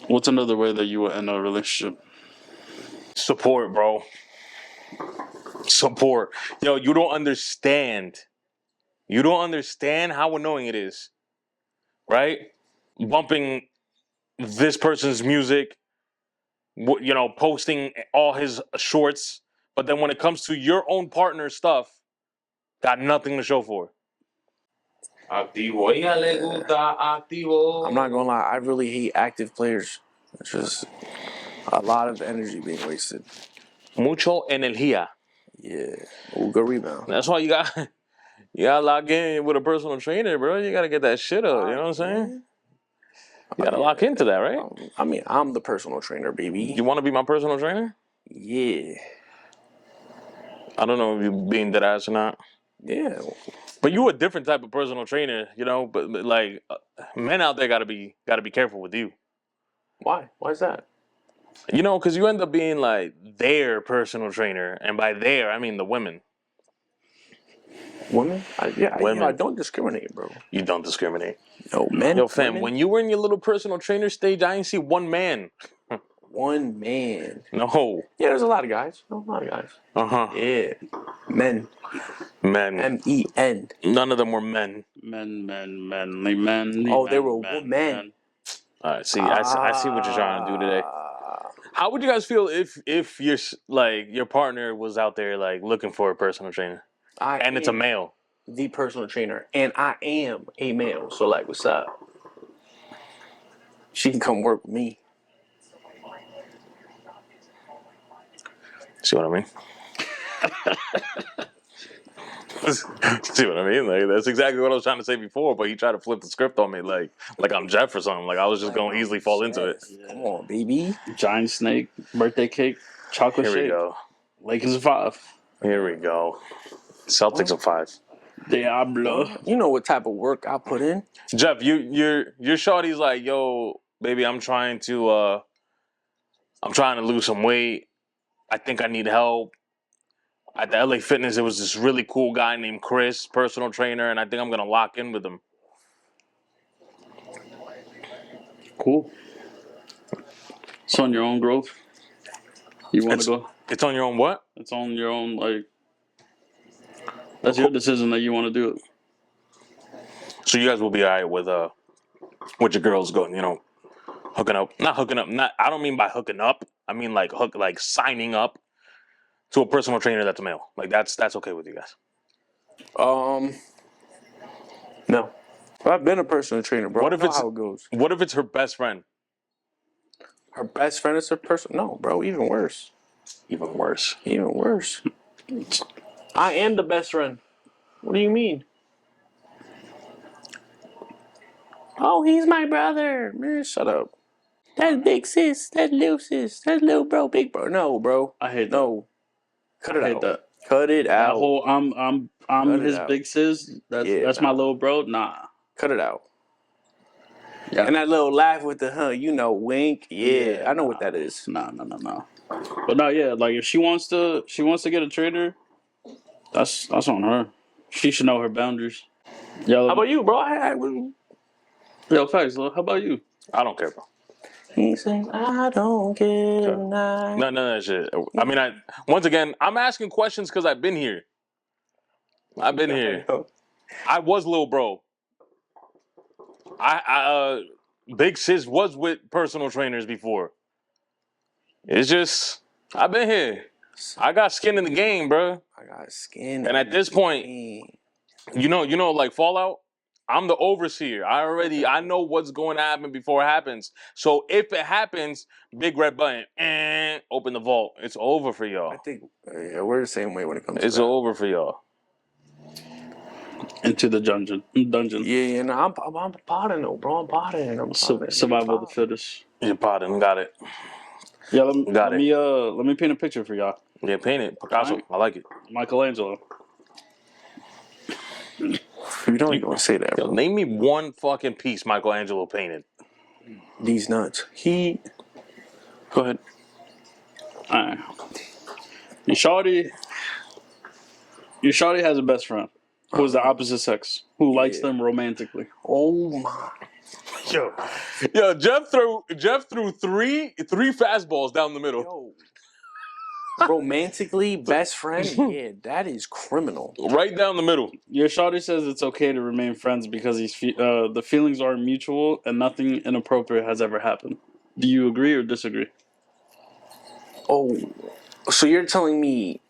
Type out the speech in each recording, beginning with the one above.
What's another way that you would end a relationship? Support, bro. Support. Yo, you don't understand. You don't understand how annoying it is, right? Bumping this person's music, posting all his shorts, but then when it comes to your own partner's stuff, got nothing to show for it. Activo. Ella le gusta activo. I'm not gonna lie, I really hate active players. It's just a lot of energy being wasted. Mucho energía. Yeah. Ooh, good rebound. That's why you gotta lock in with a personal trainer, bro. You gotta get that shit up. You know what I'm saying? You gotta lock into that, right? I mean, I'm the personal trainer, baby. You want to be my personal trainer? Yeah. I don't know if you're being dead ass or not. Yeah. But you a different type of personal trainer, But like, men out there gotta be careful with you. Why? Why is that? Because you end up being like their personal trainer, and by their I mean the women. Women? Women. I don't discriminate, bro. You don't discriminate. No, men. Yo, fam, women? when you were in your little personal trainer stage, I didn't see one man. One man. No. Yeah, there's a lot of guys. Uh-huh. Yeah. Men. MEN. None of them were men. Men. Oh, they were men. All right, see, I see what you're trying to do today. How would you guys feel if your partner was out there like looking for a personal trainer, and it's a male? The personal trainer, and I am a male. So like, what's up? She can come work with me. See what I mean? See what I mean? Like that's exactly what I was trying to say before, but he tried to flip the script on me, like I'm Jeff or something. Like I was just gonna easily fall into it. Yeah. Come on, baby. Giant snake, birthday cake, chocolate shake. Here we go. Lakers 5. Here we go. Celtics of 5. Diablo. You know what type of work I put in. Jeff, your shorty's like, yo, baby, I'm trying to lose some weight. I think I need help. At the LA Fitness, there was this really cool guy named Chris, personal trainer, and I think I'm gonna lock in with him. Cool. It's on your own growth. You want to go? It's on your own what? It's on your own, like, that's your decision that you want to do it. So you guys will be all right with your girls going, hooking up. Not hooking up. I don't mean by hooking up. I mean like signing up to a personal trainer that's a male. Like that's okay with you guys. No. I've been a personal trainer, bro. What if it's how it goes? What if it's her best friend? Her best friend is her person. No, bro. Even worse. Even worse. Even worse. I am the best friend. What do you mean? Oh, he's my brother. Man, shut up. That's big sis. That's little sis. That's little bro, big bro. No, bro. I hate no. Cut it I out. hate that. Cut it out. That whole I'm Cut his big sis. That's my little bro. Nah. Cut it out. Yeah. And that little laugh with the wink. Yeah, I know what that is. No. But no, yeah, like if she wants to get a trainer, that's on her. She should know her boundaries. Yo, how about you, bro? Yo, facts. How about you? I don't care, bro. He says, I don't care. None of that shit. I mean, once again, I'm asking questions because I've been here. I've been here. I was little bro. Big sis was with personal trainers before. It's just, I've been here. I got skin in the game, bro. I got skin. And at this point, like Fallout, I'm the overseer. I know what's going to happen before it happens. So if it happens, big red button, and open the vault. It's over for y'all. I think we're the same way when it comes to that. It's over for y'all. Into the dungeon. Yeah, no, I'm potting though, bro. I'm potting. Survival of the fittest. You're potting. Got it. Yeah, let me paint a picture for y'all. Yeah, paint it. Picasso. I like it. Michelangelo. You don't even want to say that, bro. Name me one fucking piece Michelangelo painted. These nuts. Go ahead. Alright. Your shawty has a best friend who is the opposite sex, who likes them romantically. Oh my. Yo, Jeff threw three fastballs down the middle. Yo. Romantically, best friend? Yeah, that is criminal. Right down the middle. Your shawty says it's okay to remain friends because the feelings are mutual and nothing inappropriate has ever happened. Do you agree or disagree? Oh, so you're telling me...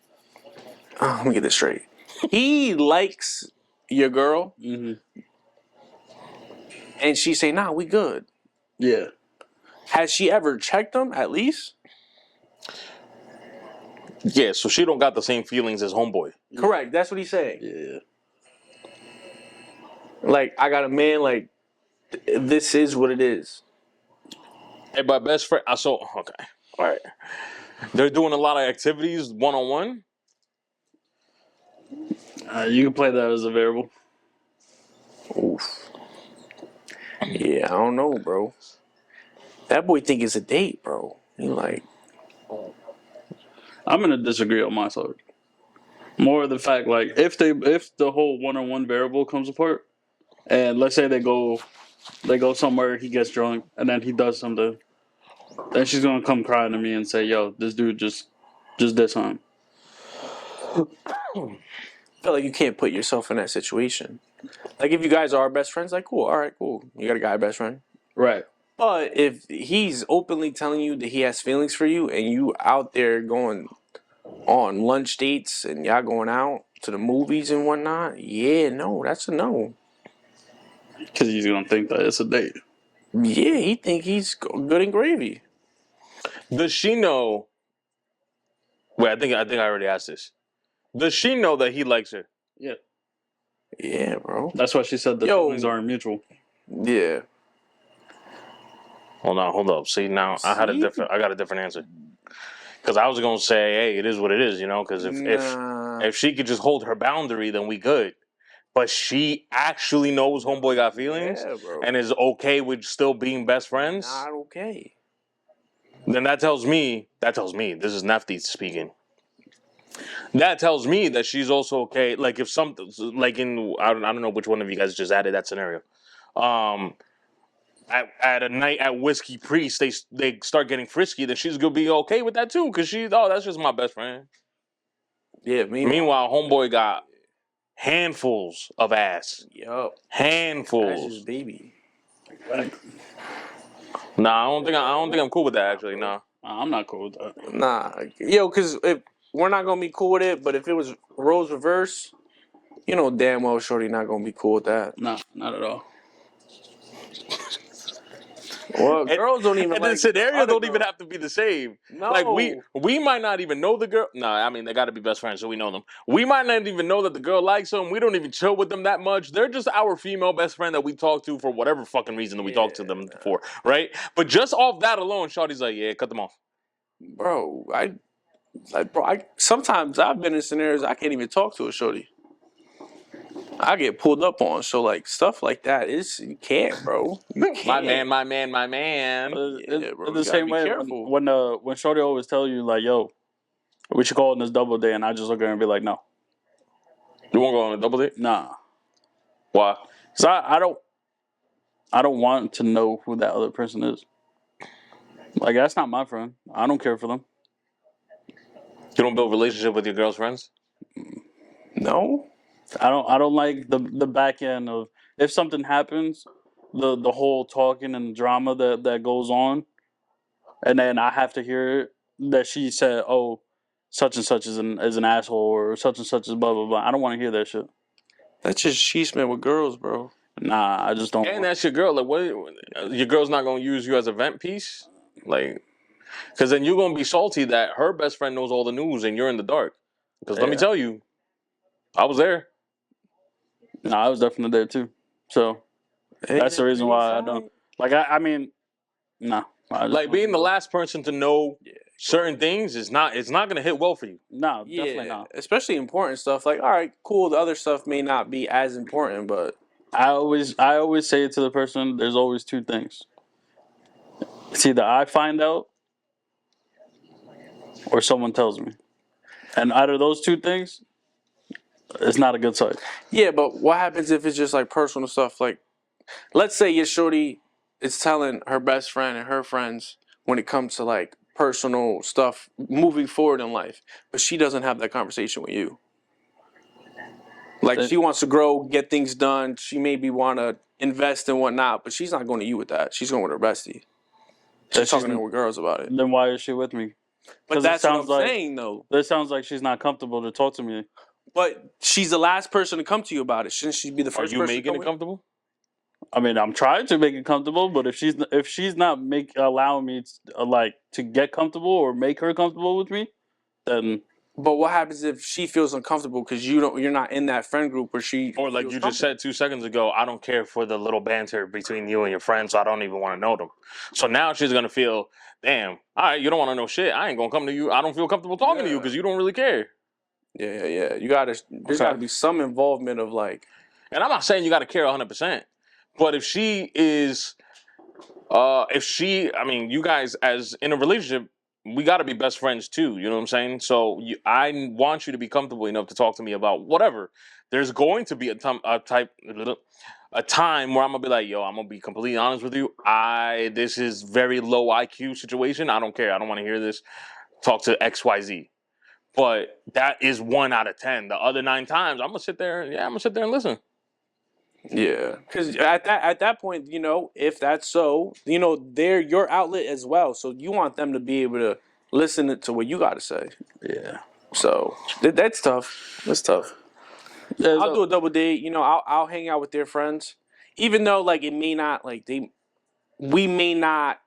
let me get this straight. He likes your girl, and she say, nah, we good. Yeah. Has she ever checked him, at least? Yeah, so she don't got the same feelings as homeboy. Correct, that's what he's saying. Yeah. Like, I got a man, like, this is what it is. Hey, my best friend. So okay, all right. They're doing a lot of activities 1-on-1. You can play that as a variable. Oof. Yeah, I don't know, bro. That boy think it's a date, bro. He like... I'm gonna disagree on my side. More the fact, like, if the whole 1-on-1 variable comes apart, and let's say they go somewhere, he gets drunk, and then he does something, then she's gonna come crying to me and say, "Yo, this dude just did something." I feel like you can't put yourself in that situation. Like, if you guys are best friends, like, cool, all right, cool. You got a guy best friend. Right. But if he's openly telling you that he has feelings for you and you out there going on lunch dates and y'all going out to the movies and whatnot, yeah, no, that's a no. Because he's gonna think that it's a date. Yeah, he think he's good and gravy. Does she know? Wait, I think I already asked this. Does she know that he likes her? Yeah. Yeah, bro. That's why she said the feelings aren't mutual. Yeah. Hold up. See, now I got a different answer. Because I was gonna say, hey, it is what it is, you know. Because if she could just hold her boundary, then we good. But she actually knows homeboy got feelings and is okay with still being best friends. Not okay. Then that tells me, this is Nefty speaking. That tells me that she's also okay. Like if something, like I don't know which one of you guys just added that scenario. At a night at Whiskey Priest, they start getting frisky. Then she's gonna be okay with that too, because that's just my best friend. Yeah. Meanwhile, homeboy got handfuls of ass. Yup. Handfuls. That's his baby. Nah, I don't think I'm cool with that actually. Nah. I'm not cool with that. Nah, yo, because if we're not gonna be cool with it, but if it was roles reverse, you know damn well shorty not gonna be cool with that. Nah, not at all. Well, girls don't even. And like the scenario don't girls. even have to be the same. No. Like we might not even know the girl. Nah, I mean they got to be best friends, so we know them. We might not even know that the girl likes them. We don't even chill with them that much. They're just our female best friend that we talk to for whatever fucking reason that we talk to them for, right? But just off that alone, shawty's like, yeah, cut them off. Bro, sometimes I've been in scenarios I can't even talk to a shorty. I get pulled up on, so like stuff like that you can't, bro. You can't. My man. Yeah, bro, It's the same way when shorty always tell you like, "Yo, we should call on this double day," and I just look at her and be like, "No." You won't go on a double date? Nah. Why? Because I don't want to know who that other person is. Like, that's not my friend. I don't care for them. You don't build a relationship with your girl's friends? No. I don't like the back end of if something happens, the whole talking and drama that goes on, and then I have to hear that she said, "Oh, such and such is an asshole," or "Such and such is blah blah blah." I don't want to hear that shit. That's just sheeshman with girls, bro. Nah, I just don't. And that's your girl. Like, what? Your girl's not gonna use you as a vent piece, like, because then you're gonna be salty that her best friend knows all the news and you're in the dark. Because let me tell you, I was there. No, I was definitely there too. So that's the reason why I don't like. I mean, no. Like being the last person to know certain things is not. It's not gonna hit well for you. No, definitely not. Especially important stuff. Like, all right, cool. The other stuff may not be as important, but I always say it to the person. There's always two things. It's either I find out or someone tells me, and out of those two things, it's not a good sign. Yeah, but what happens if it's just like personal stuff? Like, let's say your shorty is telling her best friend and her friends when it comes to like personal stuff moving forward in life, but she doesn't have that conversation with you. Like she wants to grow, get things done. She maybe want to invest and whatnot, but she's not going to you with that. She's going with her bestie. She's talking to her girls about it. Then why is she with me? But that's what I'm saying, though. That sounds like she's not comfortable to talk to me. But she's the last person to come to you about it. Shouldn't she be the first person? Are you making it comfortable? I mean, I'm trying to make it comfortable, but if she's not allowing me to get comfortable or make her comfortable with me, then. But what happens if she feels uncomfortable because you're not in that friend group where she or like you just said 2 seconds ago, I don't care for the little banter between you and your friends, so I don't even want to know them. So now she's gonna feel, damn, all right, you don't want to know shit. I ain't gonna come to you. I don't feel comfortable talking to you because you don't really care. Yeah. There's gotta be some involvement of like. And I'm not saying you gotta care 100%, but if she is, I mean, you guys as in a relationship, we got to be best friends too. You know what I'm saying? So I want you to be comfortable enough to talk to me about whatever. There's going to be a time where I'm gonna be like, yo, I'm gonna be completely honest with you. This is very low IQ situation. I don't care. I don't want to hear this. Talk to XYZ. But that is 1 out of 10. The other 9 times, I'm gonna sit there and listen. Yeah, because at that point, if that's so, they're your outlet as well. So you want them to be able to listen to what you got to say. Yeah. So that's tough. That's tough. Yeah, I'll do a double date. I'll hang out with their friends, even though like it may not we may not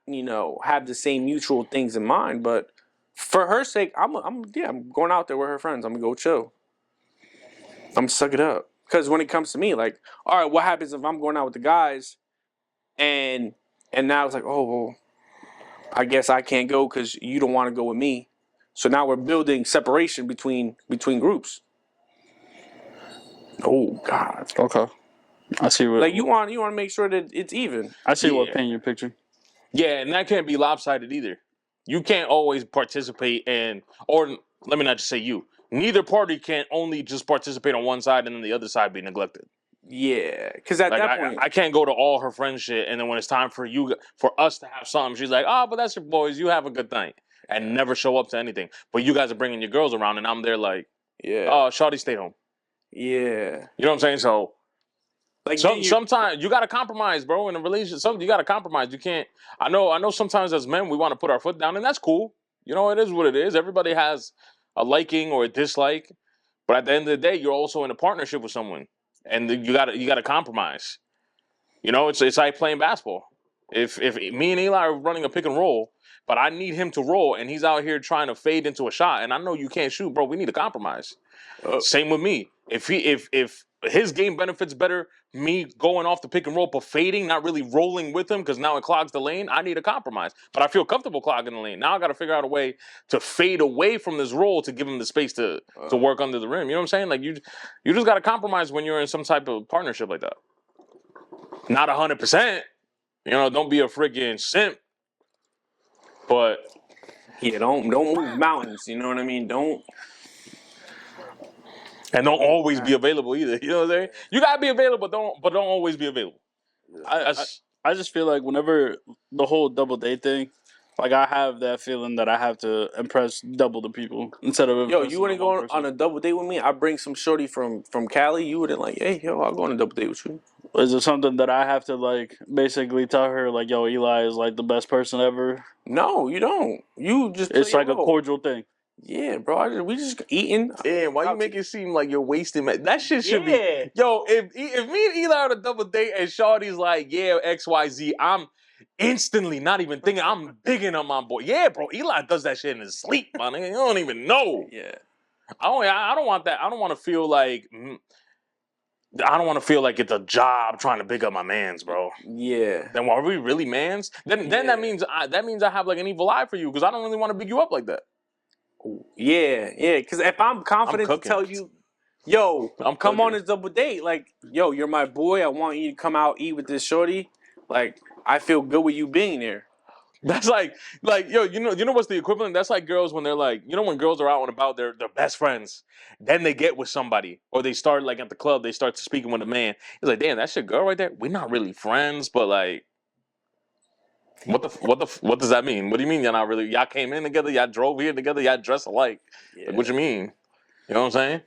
have the same mutual things in mind. But for her sake, I'm going out there with her friends. I'm gonna go chill. I'm gonna suck it up. Because when it comes to me, like, all right, what happens if I'm going out with the guys, and now it's like, oh, well, I guess I can't go because you don't want to go with me. So now we're building separation between groups. Oh God. Okay. I see what. Like you want to make sure that it's even. I see what paint you're picturing. Yeah, and that can't be lopsided either. You can't always participate or let me not just say you. Neither party can only just participate on one side and then the other side be neglected. Yeah, because at that point, I can't go to all her friends shit, and then when it's time for us to have something, she's like, "Oh, but that's your boys. You have a good night," and never show up to anything. But you guys are bringing your girls around, and I'm there like, "Oh, shawty, stay home." Yeah, you know what I'm saying? So, like sometimes you got to compromise, bro. In a relationship, you got to compromise. You can't. I know. Sometimes as men, we want to put our foot down, and that's cool. It is what it is. Everybody has a liking or a dislike, but at the end of the day, you're also in a partnership with someone. And you gotta compromise. It's like playing basketball. If me and Eli are running a pick and roll, but I need him to roll, and he's out here trying to fade into a shot, and I know you can't shoot, bro. We need to compromise. Same with me. If his game benefits better me going off the pick and roll but fading, not really rolling with him because now it clogs the lane, I need a compromise. But I feel comfortable clogging the lane. Now I got to figure out a way to fade away from this roll to give him the space to work under the rim. You know what I'm saying? Like you just got to compromise when you're in some type of partnership like that. Not 100%. Don't be a freaking simp. But yeah, don't move mountains. You know what I mean? Don't always be available either. You know what I'm saying? You gotta be available, but don't always be available. I just feel like whenever the whole double date thing, like I have that feeling that I have to impress double the people instead of you wouldn't go on a double date with me. I bring some shorty from Cali. You wouldn't like, hey, I'll go on a double date with you. Is it something that I have to like basically tell her like, yo, Eli is like the best person ever? No, you don't. You just it's like a cordial thing. Yeah, bro. We just eating. Damn, why you make it seem like you're wasting? That shit should be. Yo, if me and Eli on a double date and Shawty's like, yeah, XYZ, I'm instantly not even thinking. I'm bigging on my boy. Yeah, bro. Eli does that shit in his sleep, man. You don't even know. Yeah. I don't want that. I don't want to feel like. I don't want to feel like it's a job trying to big up my mans, bro. Yeah. Then are we really mans? Then that means I have like an evil eye for you because I don't really want to big you up like that. Yeah. Because if I'm confident to tell you, yo, come on this double date, like, yo, you're my boy. I want you to come out eat with this shorty. Like, I feel good with you being there. That's like yo, you know what's the equivalent? That's like girls when they're like, when girls are out and about, they're best friends. Then they get with somebody, or they start like at the club, they start speaking with a man. He's like, damn, that's your girl right there. We're not really friends, but like, What does that mean? What do you mean y'all not really? Y'all came in together. Y'all drove here together. Y'all dressed alike. Like, what you mean? You know what I'm saying?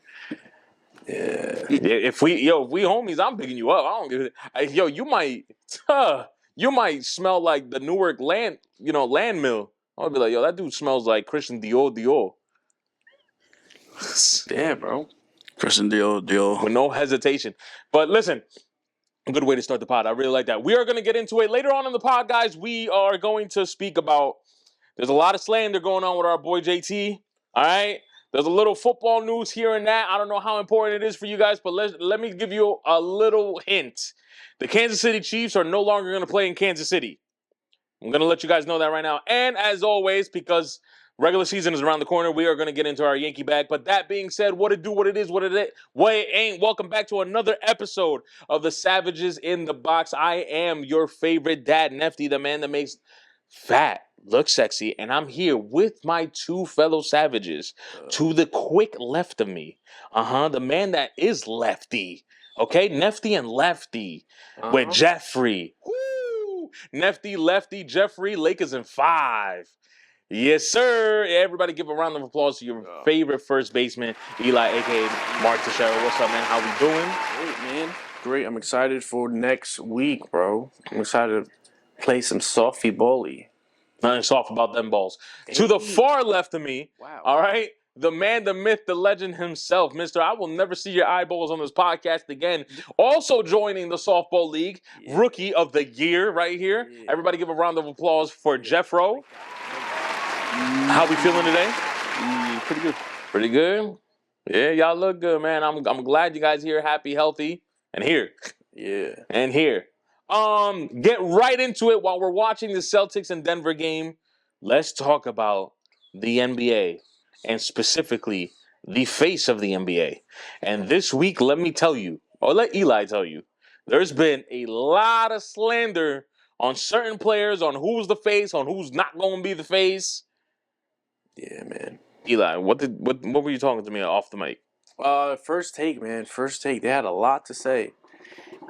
Yeah. Yeah, if we homies, I'm picking you up. I don't give it. Yo, you might smell like the Newark land mill. I'll be like, yo, that dude smells like Christian Dior. Yeah, bro. Christian Dior. With no hesitation. But listen, a good way to start the pod. I really like that. We are going to get into it later on in the pod, guys. We are going to speak about. There's a lot of slander going on with our boy JT. All right. There's a little football news here and that. I don't know how important it is for you guys, but let me give you a little hint. The Kansas City Chiefs are no longer going to play in Kansas City. I'm going to let you guys know that right now. And as always, because regular season is around the corner, we are going to get into our Yankee bag. But that being said, what it do, what it is, what it ain't. Welcome back to another episode of the Savages in the Box. I am your favorite dad, Nefty, the man that makes fat look sexy, and I'm here with my two fellow savages. To the quick left of me, the man that is Lefty, okay, Nefty and Lefty with Jeffrey. Woo! Nefty, Lefty, Jeffrey, Lakers in 5. Yes, sir. Everybody give a round of applause to your favorite first baseman, Eli, aka Mark Teixeira. What's up, man? How we doing? Great, man. Great. I'm excited for next week, bro. I'm excited to play some softy bally. Nothing soft about them balls. To the far left of me, all right, the man, the myth, the legend himself, Mr. I will never see your eyeballs on this podcast again. Also joining the Softball League, Rookie of the Year right here. Everybody give a round of applause for Jeffro. How we feeling today? Pretty good. Pretty good? Yeah, y'all look good, man. I'm glad you guys here, happy, healthy, and here. Yeah. And here. Get right into it while we're watching the Celtics and Denver game. Let's talk about the NBA and specifically the face of the NBA. And this week, let me tell you, or let Eli tell you, there's been a lot of slander on certain players, on who's the face, on who's not going to be the face. Yeah, man. Eli, what were you talking to me off the mic? First take, man. First take. They had a lot to say.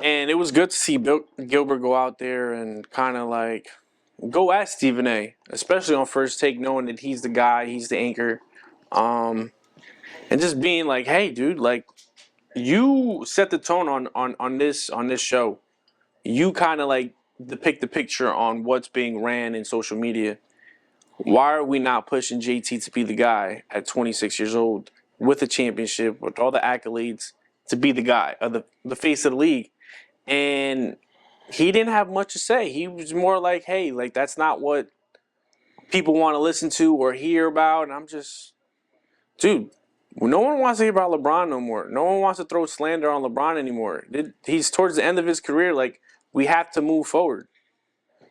And it was good to see Gilbert go out there and kind of like go at Stephen A., especially on first take, knowing that he's the guy, he's the anchor. And just being like, hey, dude, like, you set the tone on this show. You kind of like depict the picture on what's being ran in social media. Why are we not pushing JT to be the guy at 26 years old with a championship, with all the accolades, to be the guy, the face of the league? And he didn't have much to say. He was more like, hey, like, that's not what people want to listen to or hear about. And I'm just, dude, no one wants to hear about LeBron no more. No one wants to throw slander on LeBron anymore. He's towards the end of his career. Like, we have to move forward.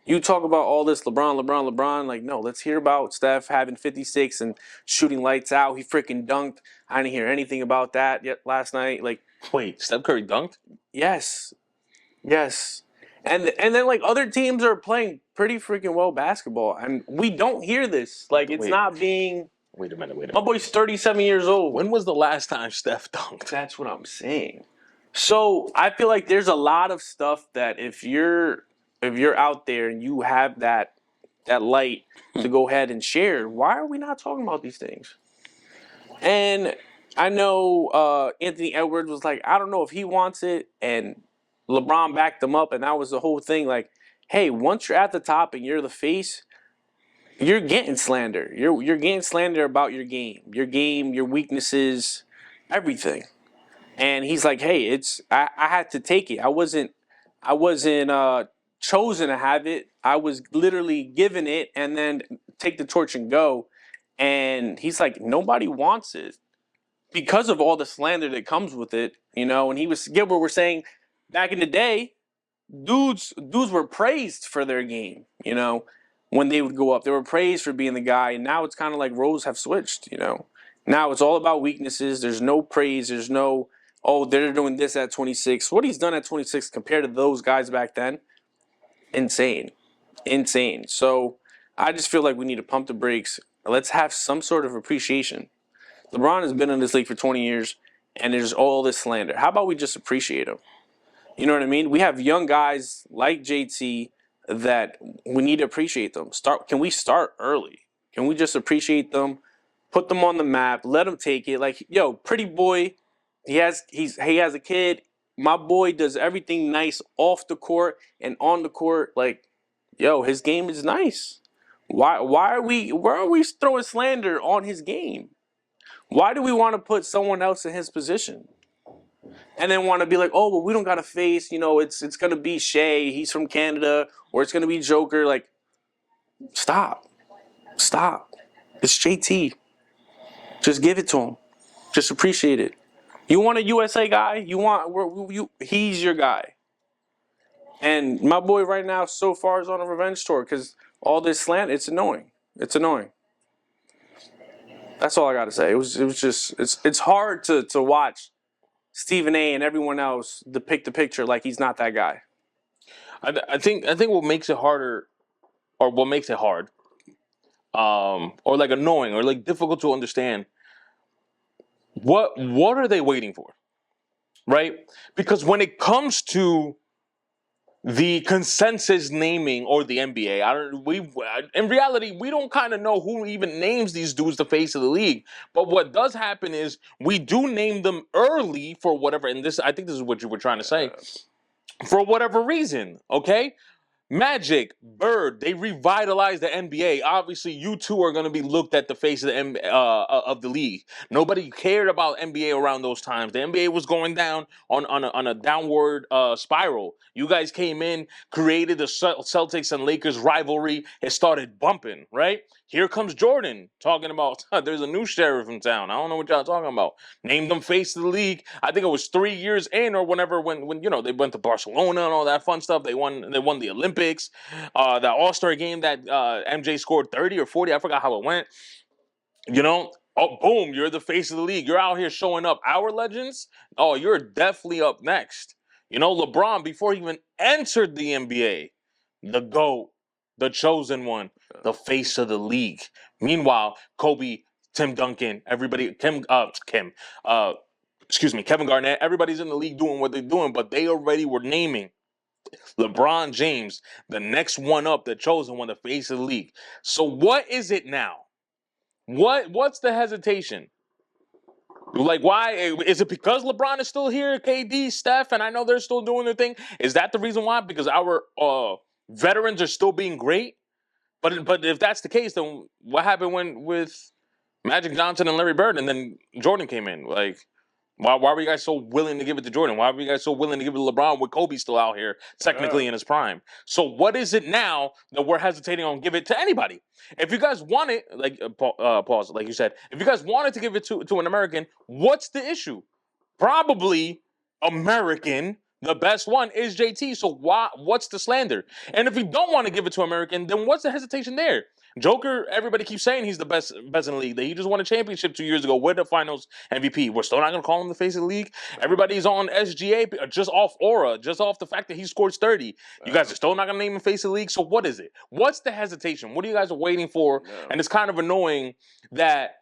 You talk about all this LeBron. Like, no, let's hear about Steph having 56 and shooting lights out. He freaking dunked. I didn't hear anything about that yet last night. Like, Wait, Steph Curry dunked? yes. And then, like, other teams are playing pretty freaking well basketball. And we don't hear this. Like, it's not being... Wait a minute. My boy's 37 years old. When was the last time Steph dunked? That's what I'm saying. So I feel like there's a lot of stuff that if you're out there and you have that light to go ahead and share, why are we not talking about these things? And I know Anthony Edwards was like, I don't know if he wants it, and LeBron backed him up, and that was the whole thing. Like, hey, once you're at the top and you're the face, you're getting slander. You're getting slander about your game, your weaknesses, everything. And he's like, hey, I had to take it. I wasn't chosen to have it. I was literally given it and then take the torch and go. And he's like, nobody wants it because of all the slander that comes with it, you know. And Gilbert were saying back in the day, dudes were praised for their game, you know, when they would go up. They were praised for being the guy. And now it's kind of like roles have switched, you know. Now it's all about weaknesses. There's no praise. There's no, oh, they're doing this at 26. What he's done at 26 compared to those guys back then, insane. So I just feel like we need to pump the brakes. Let's have some sort of appreciation. LeBron has been in this league for 20 years, and there's all this slander. How about we just appreciate him? You know what I mean? We have young guys like JT that we need to appreciate them. Can we start early? Can we just appreciate them, put them on the map, let them take it? Like, yo, pretty boy, he has a kid. My boy does everything nice off the court and on the court. Like, yo, his game is nice. Why are we throwing slander on his game? Why do we want to put someone else in his position? And then want to be like, oh, well, we don't got to face, it's going to be Shea, he's from Canada, or it's going to be Joker. Like, stop. It's JT. Just give it to him. Just appreciate it. You want a USA guy? He's your guy. And my boy right now so far is on a revenge tour because all this slant, it's annoying. It's annoying. That's all I got to say. It was just, it's hard to watch Stephen A. and everyone else depict the picture like he's not that guy. I think what makes it harder, or what makes it hard, or like annoying, or like difficult to understand. What are they waiting for, right? Because when it comes to the consensus naming or the NBA, in reality we don't kind of know who even names these dudes the face of the league. But what does happen is we do name them early for whatever, and I think this is what you were trying to say, for whatever reason, okay? Magic, Bird, they revitalized the NBA. Obviously, you two are going to be looked at the face of the league. Nobody cared about NBA around those times. The NBA was going down on a downward spiral. You guys came in, created the Celtics and Lakers rivalry. It started bumping, right? Here comes Jordan talking about, there's a new sheriff in town. I don't know what y'all talking about. Named them face of the league. I think it was 3 years in or whenever when they went to Barcelona and all that fun stuff. They won the Olympics. That All-Star game that MJ scored 30 or 40. I forgot how it went. Oh, boom, you're the face of the league. You're out here showing up. Our legends, oh, you're definitely up next. LeBron, before he even entered the NBA, the GOAT, the chosen one, the face of the league. Meanwhile, Kobe, Tim Duncan, everybody, Kevin Garnett, everybody's in the league doing what they're doing, but they already were naming LeBron James, the next one up, the chosen one, the face of the league. So what is it now? What's the hesitation? Like, why? Is it because LeBron is still here, KD, Steph, and I know they're still doing their thing? Is that the reason why? Because our veterans are still being great? But if that's the case, then what happened with Magic Johnson and Larry Bird, and then Jordan came in? Like, why were you guys so willing to give it to Jordan? Why were you guys so willing to give it to LeBron with Kobe still out here, technically in his prime? So what is it now that we're hesitating on give it to anybody? If you guys want it, like pause, like you said, if you guys wanted to give it to an American, what's the issue? Probably American. The best one is JT. So what's the slander? And if you don't want to give it to American, then what's the hesitation there? Joker, everybody keeps saying he's the best in the league. That he just won a championship 2 years ago with the Finals MVP. We're still not going to call him the face of the league. Everybody's on SGA just off aura, just off the fact that he scores 30. You guys are still not going to name him face of the league. So what is it? What's the hesitation? What are you guys waiting for? No. And it's kind of annoying that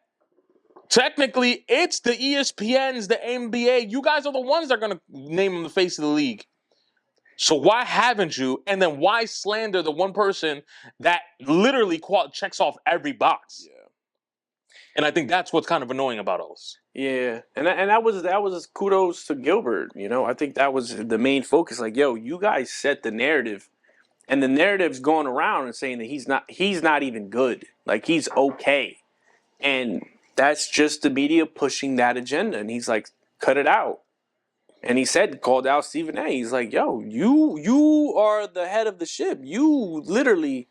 technically it's the ESPNs, the NBA. You guys are the ones that are going to name him the face of the league. So why haven't you? And then why slander the one person that literally checks off every box? Yeah. And I think that's what's kind of annoying about all this. Yeah, and that was kudos to Gilbert. I think that was the main focus. Like, yo, you guys set the narrative, and the narrative's going around and saying that he's not even good. Like, he's okay, and that's just the media pushing that agenda. And he's like, cut it out. And he called out Stephen A. He's like, yo, you are the head of the ship. You literally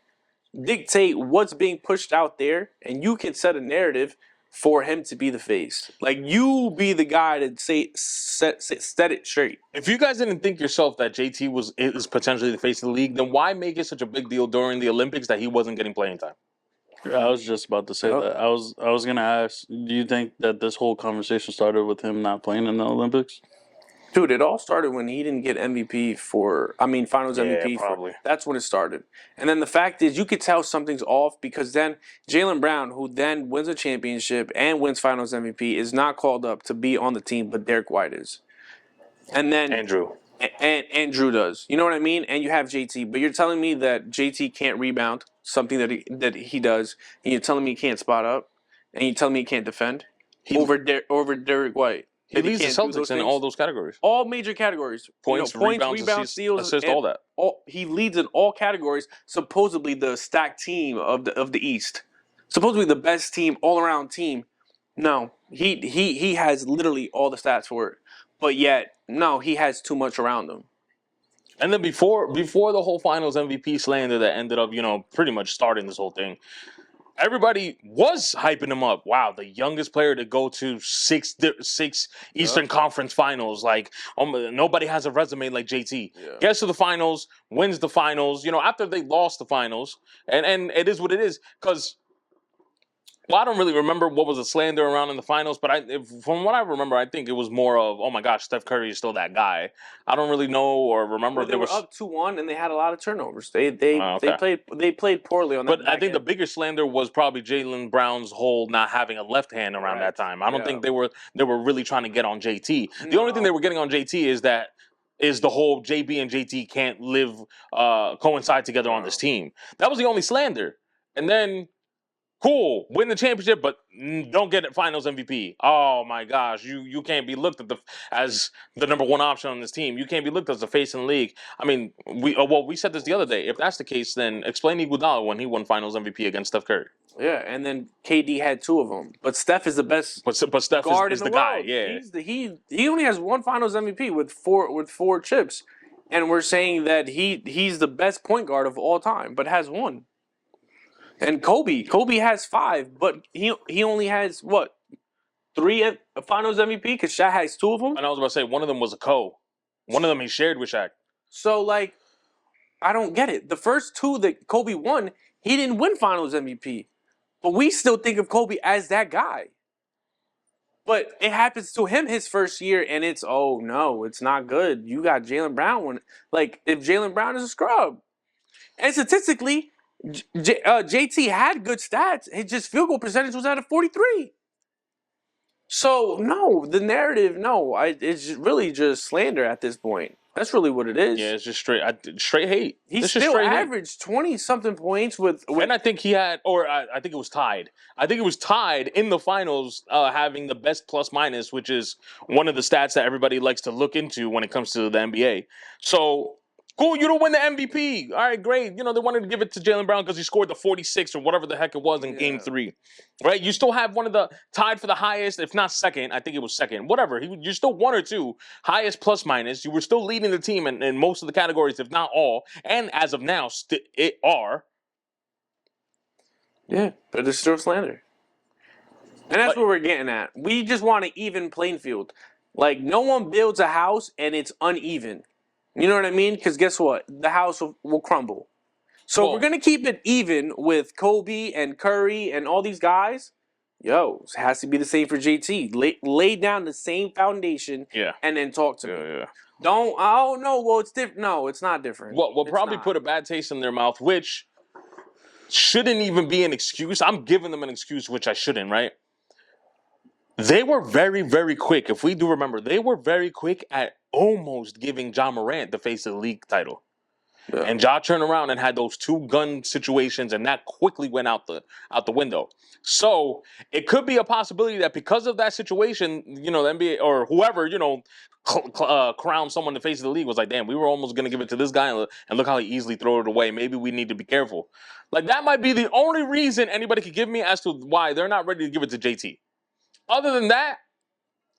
dictate what's being pushed out there, and you can set a narrative for him to be the face. Like, you be the guy to set it straight. If you guys didn't think yourself that JT is potentially the face of the league, then why make it such a big deal during the Olympics that he wasn't getting playing time? I was just about to say that. I was gonna ask, do you think that this whole conversation started with him not playing in the Olympics? Dude, it all started when he didn't get Finals MVP. Probably. That's when it started. And then the fact is, you could tell something's off because then Jaylen Brown, who then wins a championship and wins Finals MVP, is not called up to be on the team, but Derek White is. And then Andrew. and Drew does. You know what I mean? And you have JT, but you're telling me that JT can't rebound, something that he does, and you're telling me he can't spot up, and you're telling me he can't defend over Derek White. He That he leads the can't do those Celtics in things? all those categories. All major categories. Points, rebounds, steals, assists, and all that. he leads in all categories. Supposedly the stacked team of the East, supposedly the best team, all around team. No, he has literally all the stats for it, but yet no, he has too much around him. And then before the whole Finals MVP slander that ended up, pretty much starting this whole thing, everybody was hyping him up. Wow, the youngest player to go to six Eastern Conference Finals. Like, nobody has a resume like JT. Yeah. Gets to the finals, wins the finals. After they lost the finals, and it is what it is. Because, I don't really remember what was a slander around in the finals, but from what I remember, I think it was more of, oh my gosh, Steph Curry is still that guy. I don't really know or remember Well, if they there were was up 2-1 and they had a lot of turnovers. They okay. played poorly on that. But I think the bigger slander was probably Jaylen Brown's whole not having a left hand around that time. I don't think they were really trying to get on JT. The only thing they were getting on JT is the whole JB and JT can't coincide together on this team. That was the only slander. And then cool, win the championship, but don't get it Finals MVP. Oh my gosh, you can't be looked at as the number one option on this team. You can't be looked as the face in the league. I mean, we said this the other day. If that's the case, then explain Iguodala when he won Finals MVP against Steph Curry. Yeah, and then KD had two of them, but Steph is the best. But Steph guard is in the the guy. world. Yeah, He only has one Finals MVP with four chips, and we're saying that he's the best point guard of all time, but has one. And Kobe has 5, but he only has what 3 Finals MVP because Shaq has 2 of them. And I was about to say one of them was a one of them he shared with Shaq. So like, I don't get it. The first 2 that Kobe won, he didn't win Finals MVP, but we still think of Kobe as that guy. But it happens to him his first year, and it's oh no, it's not good. You got Jaylen Brown like if Jaylen Brown is a scrub, and statistically. JT had good stats. His field goal percentage was at a 43. So no, the narrative, no, it's really just slander at this point. That's really what it is. Yeah, it's just straight hate. He still averaged 20-something points with. And I think he had, or I think it was tied. I think it was tied in the finals, having the best plus minus, which is one of the stats that everybody likes to look into when it comes to the NBA. So. Cool, you don't win the MVP. All right, great. They wanted to give it to Jaylen Brown because he scored the 46 or whatever the heck it was in Game 3. Right? You still have one of the tied for the highest, if not second. I think it was second. Whatever. You're still 1 or 2 highest plus minus. You were still leading the team in most of the categories, if not all. And as of now, it are. Yeah, but it's still slander. And that's what we're getting at. We just want an even playing field. Like, no one builds a house and it's uneven. You know what I mean? Because guess what? The house will crumble. So we're going to keep it even with Kobe and Curry and all these guys. It has to be the same for JT. Lay down the same foundation and then talk to me. Yeah. Oh, no, well, it's different. No, it's not different. Well, we'll probably put a bad taste in their mouth, which shouldn't even be an excuse. I'm giving them an excuse, which I shouldn't, right? They were very, very quick. If we do remember, they were very quick at almost giving Ja Morant the face of the league title. Yeah. And Ja turned around and had those 2 gun situations, and that quickly went out the window. So it could be a possibility that because of that situation, the NBA or whoever, crowned someone the face of the league was like, damn, we were almost going to give it to this guy, and look how he easily threw it away. Maybe we need to be careful. Like, that might be the only reason anybody could give me as to why they're not ready to give it to JT. Other than that,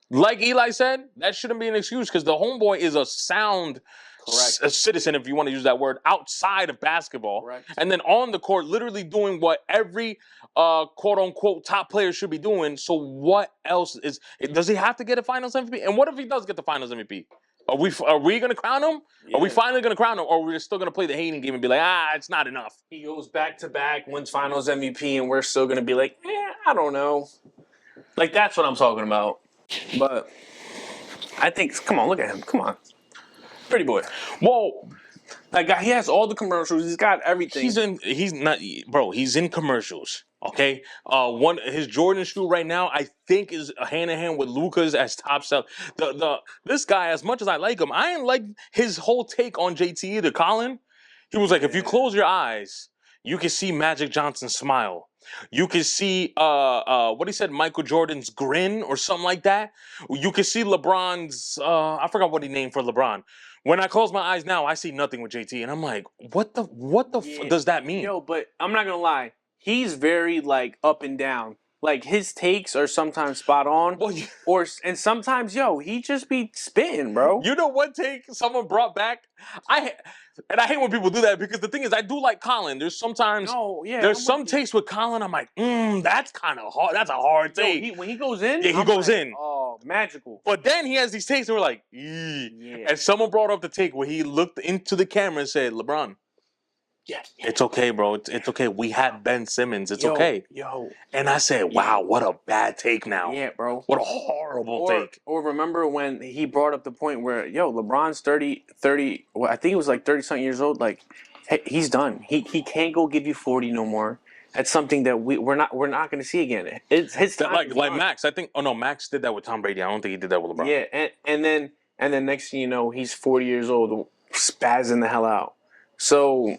like Eli said, that shouldn't be an excuse because the homeboy is a sound citizen, if you want to use that word, outside of basketball. Correct. And then on the court, literally doing what every quote-unquote top player should be doing. So what else does he have to get a Finals MVP? And what if he does get the Finals MVP? Are we going to crown him? Yeah. Are we finally going to crown him? Or are we still going to play the hating game and be like, it's not enough? He goes back-to-back, wins Finals MVP, and we're still going to be like, I don't know. Like, that's what I'm talking about. But I think, come on, look at him. Come on. Pretty boy. Whoa. That guy, he has all the commercials. He's got everything. He's in commercials. Okay, his Jordan shoe right now, I think is hand in hand with Luka's as top sell. This guy, as much as I like him, I didn't like his whole take on JT either. Colin, he was like, if you close your eyes, you can see Magic Johnson smile. You can see what he said, Michael Jordan's grin or something like that. You can see LeBron's I forgot what he named for LeBron. When I close my eyes now, I see nothing with JT, and I'm like, what the does that mean? Yo, but I'm not gonna lie. He's very like up and down. Like his takes are sometimes spot on, Well, and sometimes he just be spitting, bro. you know what take someone brought back? I hate when people do that because the thing is, I do like Colin. There's sometimes there's some takes with Colin. I'm like, that's kind of hard. That's a hard take. When he goes in, he goes in. Oh, magical. But then he has these takes that were like, yeah. And someone brought up the take where he looked into the camera and said, LeBron, it's okay, bro. It's okay. We had Ben Simmons. It's okay. And I said, wow, what a bad take now. Yeah, bro. What a horrible take. Or remember when he brought up the point where, LeBron's 30, well, I think it was like 30-something years old. Like, hey, he's done. He can't go give you 40 no more. That's something that we're not going to see again. It's his time. Like Max, I think. Oh no, Max did that with Tom Brady. I don't think he did that with LeBron. Yeah, and then next thing you know, he's 40 years old, spazzing the hell out. So,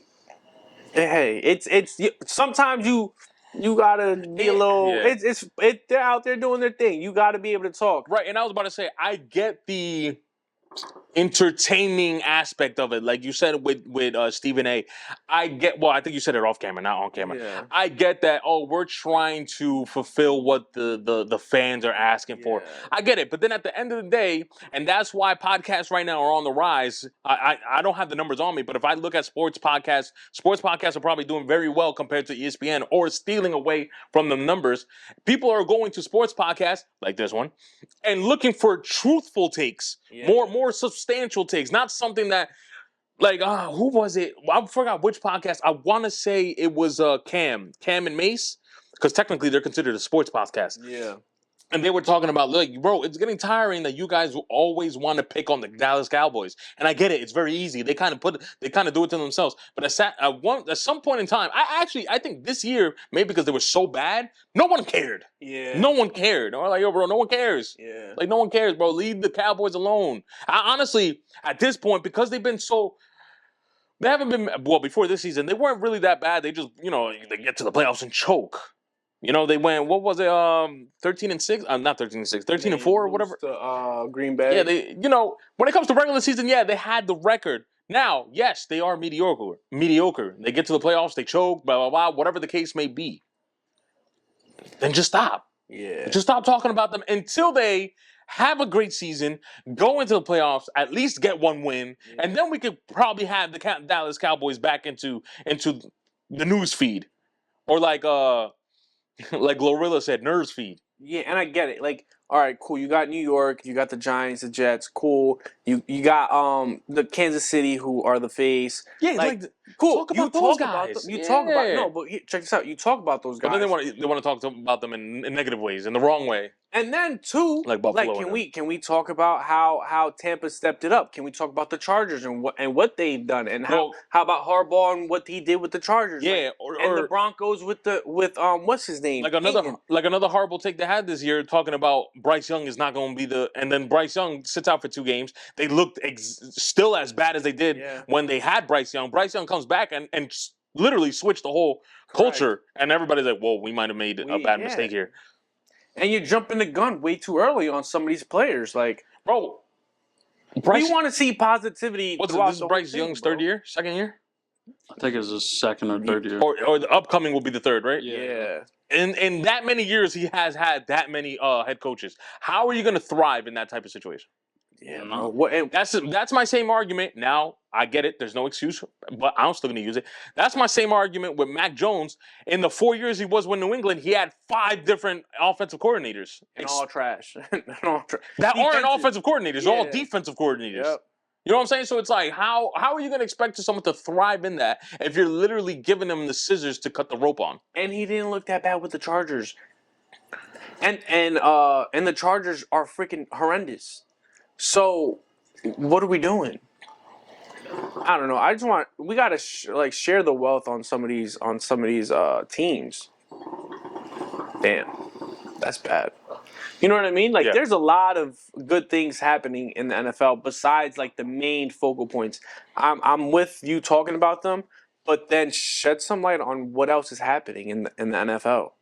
hey, it's sometimes you gotta be a little. Yeah. They're out there doing their thing. You gotta be able to talk. Right, and I was about to say, I get the entertaining aspect of it, like you said with Stephen A. I think you said it off camera, not on camera. Yeah. I get that. Oh, we're trying to fulfill what the fans are asking for. I get it, but then at the end of the day, and that's why podcasts right now are on the rise. I don't have the numbers on me, but if I look at sports podcasts are probably doing very well compared to ESPN or stealing away from the numbers. People are going to sports podcasts like this one and looking for truthful takes, more substantial takes, not something that, like, who was it? I forgot which podcast. I want to say it was Cam and Mace, because technically they're considered a sports podcast. Yeah. And they were talking about, like, bro, it's getting tiring that you guys always want to pick on the Dallas Cowboys. And I get it; it's very easy. They kind of do it to themselves. But at some point in time, I think this year, maybe because they were so bad, no one cared. Yeah, no one cared. Or like, yo, bro, no one cares. Yeah, like no one cares, bro. Leave the Cowboys alone. I honestly, at this point, because they've been so. They haven't been well before this season. They weren't really that bad. They just, they get to the playoffs and choke. They went, what was it, 13-6? Not 13-6, 13-4 or whatever. To Green Bay. Yeah, they, when it comes to regular season, they had the record. Now, yes, they are mediocre. They get to the playoffs, they choke, blah, blah, blah, whatever the case may be. Then just stop. Yeah. Just stop talking about them until they have a great season, go into the playoffs, at least get one win, and then we could probably have the Dallas Cowboys back into the news feed. Or like Glorilla said, nerves feed. Yeah, and I get it. Like, all right, cool. You got New York, you got the Giants, the Jets, cool. You got the Kansas City, who are the face. Yeah, like cool. Talk about those guys. Talk about but check this out. You talk about those guys, but then they want to talk about them in negative ways, in the wrong way. And then too, like Buffalo. Can we talk about how Tampa stepped it up? Can we talk about the Chargers and what they've done, and how about Harbaugh and what he did with the Chargers? Yeah, and the Broncos with what's his name? Like another horrible take they had this year, talking about Bryce Young is not going to be and then Bryce Young sits out for 2 games. They looked still as bad as they did when they had Bryce Young. Bryce Young comes back and literally switched the whole culture, and everybody's like, "Whoa, we might have made a bad mistake here." And you're jumping the gun way too early on some of these players. Like, bro, we want to see positivity. This is Bryce Young's second year? I think it's his second or third year. Or the upcoming will be the third, right? Yeah. In that many years, he has had that many head coaches. How are you going to thrive in that type of situation? Yeah, no. That's my same argument. Now, I get it. There's no excuse, but I'm still going to use it. That's my same argument with Mac Jones. In the 4 years he was with New England, he had 5 different offensive coordinators. And all trash. That aren't offensive coordinators. They're all defensive coordinators. Yep. You know what I'm saying? So it's like, how are you going to expect someone to thrive in that if you're literally giving them the scissors to cut the rope on? And he didn't look that bad with the Chargers. And the Chargers are freaking horrendous. So, what are we doing? I don't know. We gotta share the wealth on some of these teams. Damn, that's bad. You know what I mean? Like, there's a lot of good things happening in the NFL besides like the main focal points. I'm with you talking about them, but then shed some light on what else is happening in the NFL.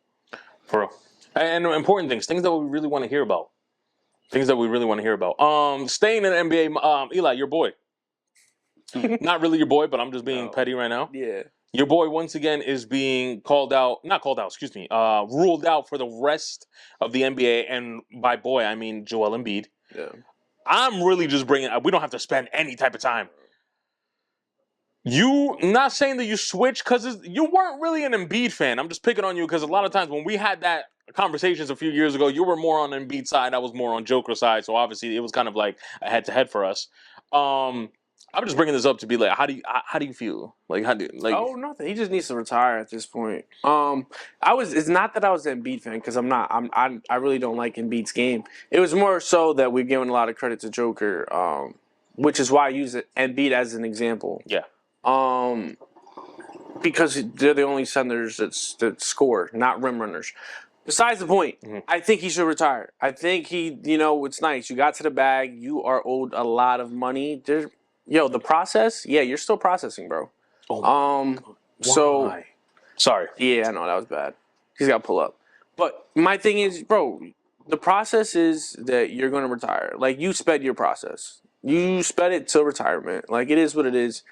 For real. And important things that we really want to hear about. Things that we really want to hear about. Staying in the NBA, Eli, your boy. Not really your boy, but I'm just being petty right now. Yeah. Your boy once again is being ruled out for the rest of the NBA, and by boy I mean Joel Embiid. Yeah. I'm really just bringing. We don't have to spend any type of time. You not saying that you switch because you weren't really an Embiid fan. I'm just picking on you because a lot of times when we had that conversations a few years ago, you were more on Embiid side, I was more on Joker side. So obviously it was kind of like a head to head for us. I'm just bringing this up to be like, how do you feel? Like, Oh, nothing. He just needs to retire at this point. It's not that I was an Embiid fan because I'm not. I really don't like Embiid's game. It was more so that we're giving a lot of credit to Joker, which is why I use Embiid as an example. Yeah. Because they're the only centers that score, not rim runners. Besides the point, I think he should retire. I think it's nice. You got to the bag. You are owed a lot of money. The process, you're still processing, bro. So sorry. Yeah, I know that was bad. He's got to pull up. But my thing is, bro, the process is that you're going to retire. Like, you sped your process. You sped it to retirement. Like, it is what it is.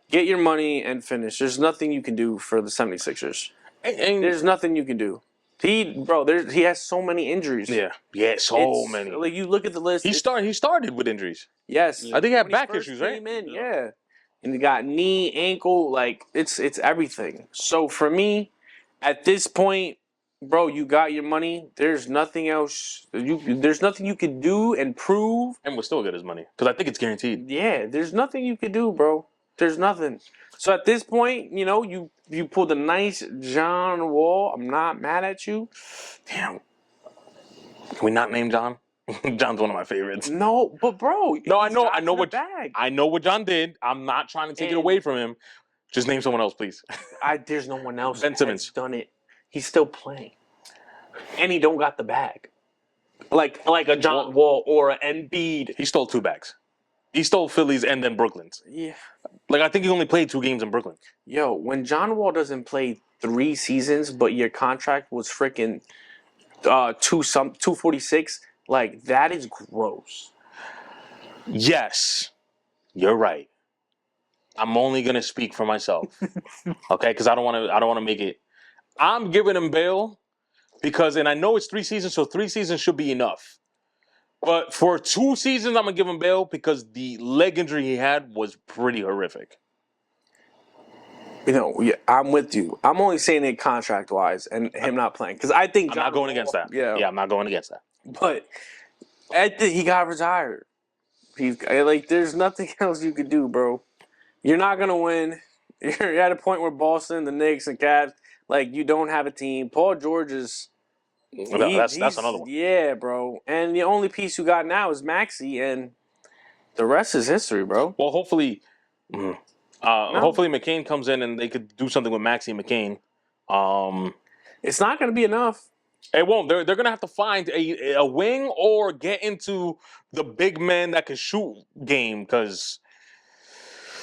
Get your money and finish. There's nothing you can do for the 76ers. There's nothing you can do. He has so many injuries. Yeah, so many. Like, you look at the list. He started with injuries. Yes. I think he had back issues, right? Yeah. And he got knee, ankle, like it's everything. So for me, at this point, bro, you got your money. There's nothing else. There's nothing you can do and prove. And we'll still get his money because I think it's guaranteed. Yeah, there's nothing you can do, bro. There's nothing. So at this point, you pulled a nice John Wall. I'm not mad at you. Damn. Can we not name John? John's one of my favorites. No, but bro, no, I know what John did. I'm not trying to take it away from him. Just name someone else, please. There's no one else Ben Simmons done it. He's still playing, and he don't got the bag, like a John Wall or an Embiid. He stole 2 bags. He stole Philly's and then Brooklyn's. Yeah, like I think he only played 2 games in Brooklyn. Yo, when John Wall doesn't play 3 seasons, but your contract was freaking 246. Like, that is gross. Yes, you're right. I'm only gonna speak for myself, okay? Because I don't want to make it. I'm giving him bail because, and I know it's 3 seasons, so 3 seasons should be enough. But for 2 seasons, I'm gonna give him bail because the leg injury he had was pretty horrific. I'm with you. I'm only saying it contract-wise and him not playing because I think I'm not going against that. Yeah, I'm not going against that. But he got retired. There's nothing else you could do, bro. You're not gonna win. You're at a point where Boston, the Knicks, and Cavs, like, you don't have a team. Paul George is. That's another one. Yeah, bro. And the only piece you got now is Maxey, and the rest is history, bro. Well, hopefully McCain comes in and they could do something with Maxey and McCain. It's not gonna be enough. It won't. They're gonna have to find a wing or get into the big man that can shoot game because.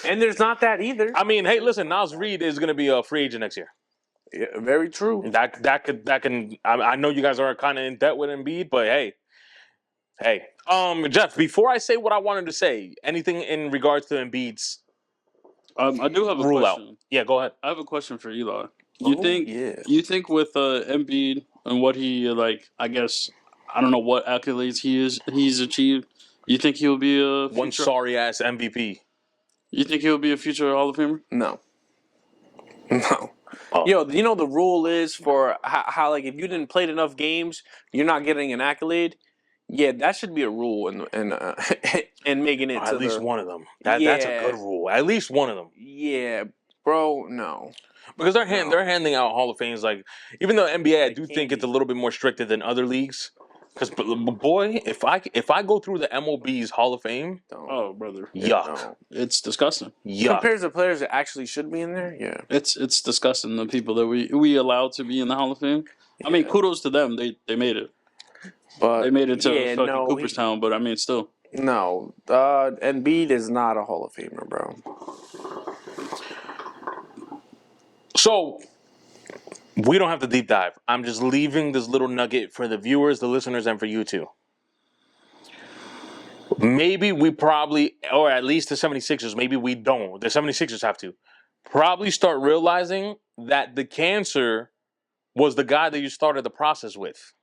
And there's not that either. I mean, hey, listen, Naz Reid is gonna be a free agent next year. Yeah, very true. That can. I know you guys are kind of in debt with Embiid, but hey. Jeff, before I say what I wanted to say, anything in regards to Embiid's? I do have a rule question. Out. Yeah, go ahead. I have a question for Eli. You think with Embiid and what he I guess I don't know what accolades he's achieved. You think he'll be a future, one sorry ass MVP? You think he'll be a future Hall of Famer? No. Oh. Yo, the rule is for how if you didn't play enough games, you're not getting an accolade. Yeah, that should be a rule and making it to at least one of them. That's a good rule. At least one of them. Yeah, bro. No. Because they're handing out Hall of Fames. Like, even though NBA, I do think it's a little bit more stricter than other leagues. Because boy, if I go through the MLB's Hall of Fame, Don't. Oh, brother, yuck, No. it's disgusting. yuck. Compared to players that actually should be in there, yeah. It's disgusting. The people that we allowed to be in the Hall of Fame. I mean, Yeah. kudos to them. They made it. But They made it to yeah, fucking no, Cooperstown. But I mean, still. No, Embiid is not a Hall of Famer, bro. So we don't have to deep dive. I'm just leaving this little nugget for the viewers, the listeners, and for you too. Maybe we probably, or at least the 76ers, maybe we don't. The 76ers have to probably start realizing that the cancer was the guy that you started the process with.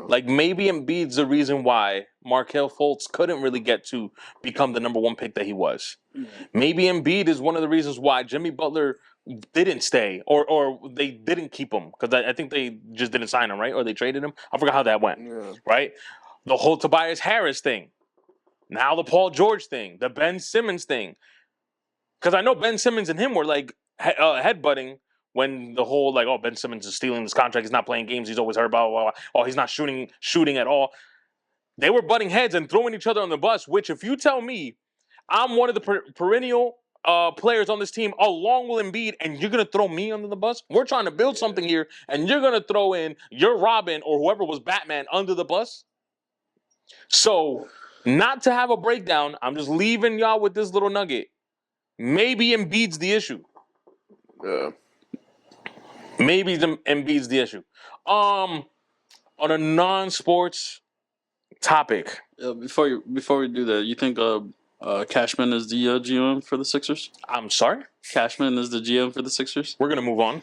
Like maybe Embiid's the reason why Markelle Fultz couldn't really get to become the number one pick that he was. Maybe Embiid is one of the reasons why Jimmy Butler didn't stay or they didn't keep him because I think they just didn't sign him, right? Or they traded him. I forgot how that went, right? The whole Tobias Harris thing. Now the Paul George thing. The Ben Simmons thing. Because I know Ben Simmons and him were like headbutting when the whole like, oh, Ben Simmons is stealing this contract. He's not playing games. He's always hurt. Blah, blah, blah. Oh, he's not shooting at all. They were butting heads and throwing each other on the bus, which if you tell me I'm one of the perennial players on this team along with Embiid and you're going to throw me under the bus? We're trying to build something here and you're going to throw in your Robin or whoever was Batman under the bus? So, not to have a breakdown, I'm just leaving y'all with this little nugget. Maybe Embiid's the issue. Yeah. Maybe Embiid's the issue. On a non-sports topic. Before we do that, you think Cashman is the GM for the Sixers? I'm sorry? Cashman is the GM for the Sixers? We're gonna move on.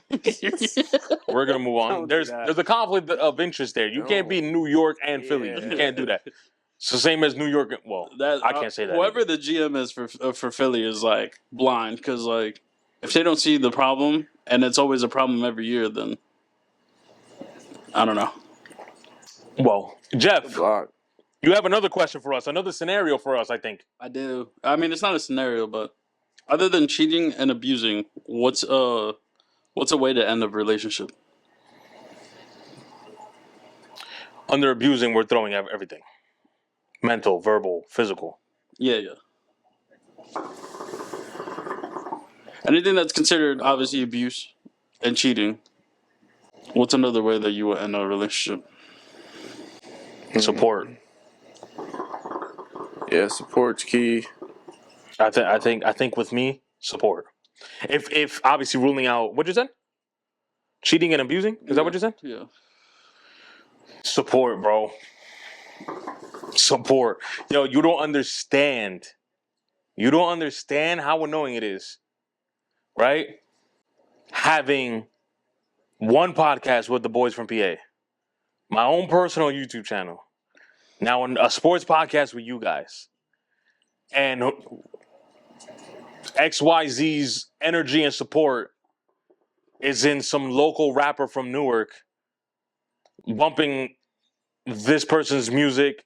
We're gonna move on. Don't do There's that. a conflict of interest there. You can't be New York and Philly. Yeah. You can't do that. It's the same as New York. Well, I can't say that. Whoever the GM is for Philly is like blind because like if they don't see the problem and it's always a problem every year, then I don't know. Well, Jeff, Block. you have another question for us, another scenario for us, I think. I do. I mean, it's not a scenario, but other than cheating and abusing, what's a way to end a relationship? Under abusing, we're throwing everything. Mental, verbal, physical. Yeah. Anything that's considered obviously abuse and cheating. What's another way that you would end a relationship? Support. Yeah, support's key. I think with me, support. If obviously ruling out what you said? Cheating and abusing? Is that what you said? Yeah. Support, bro. Support. Yo, you don't understand. You don't understand how annoying it is. Right? Having one podcast with the boys from PA. My own personal YouTube channel. Now a sports podcast with you guys. And XYZ's energy and support is in some local rapper from Newark bumping this person's music,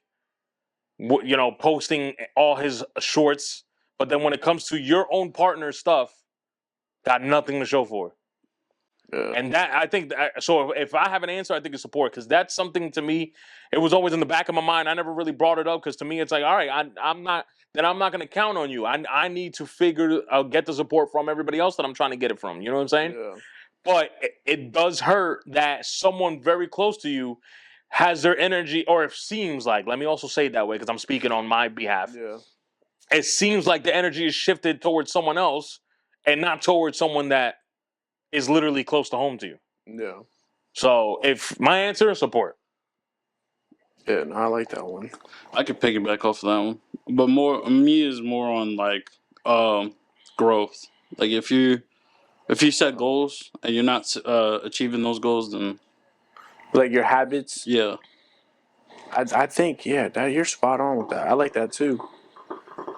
posting all his shorts. But then when it comes to your own partner stuff, got nothing to show for it. Yeah. And that, I think, so if I have an answer, I think it's support. Because that's something to me, it was always in the back of my mind. I never really brought it up because to me, it's like, all right, I'm not going to count on you. I need to get the support from everybody else that I'm trying to get it from. You know what I'm saying? Yeah. But it does hurt that someone very close to you has their energy, or it seems like, let me also say it that way because I'm speaking on my behalf. Yeah. It seems like the energy is shifted towards someone else and not towards someone that is literally close to home to you. Yeah. So if my answer is support. Yeah, no, I like that one. I could piggyback off of that one. But me is more on like growth. Like if you set goals and you're not achieving those goals, then Like your habits. yeah. I think, that you're spot on with that. I like that too.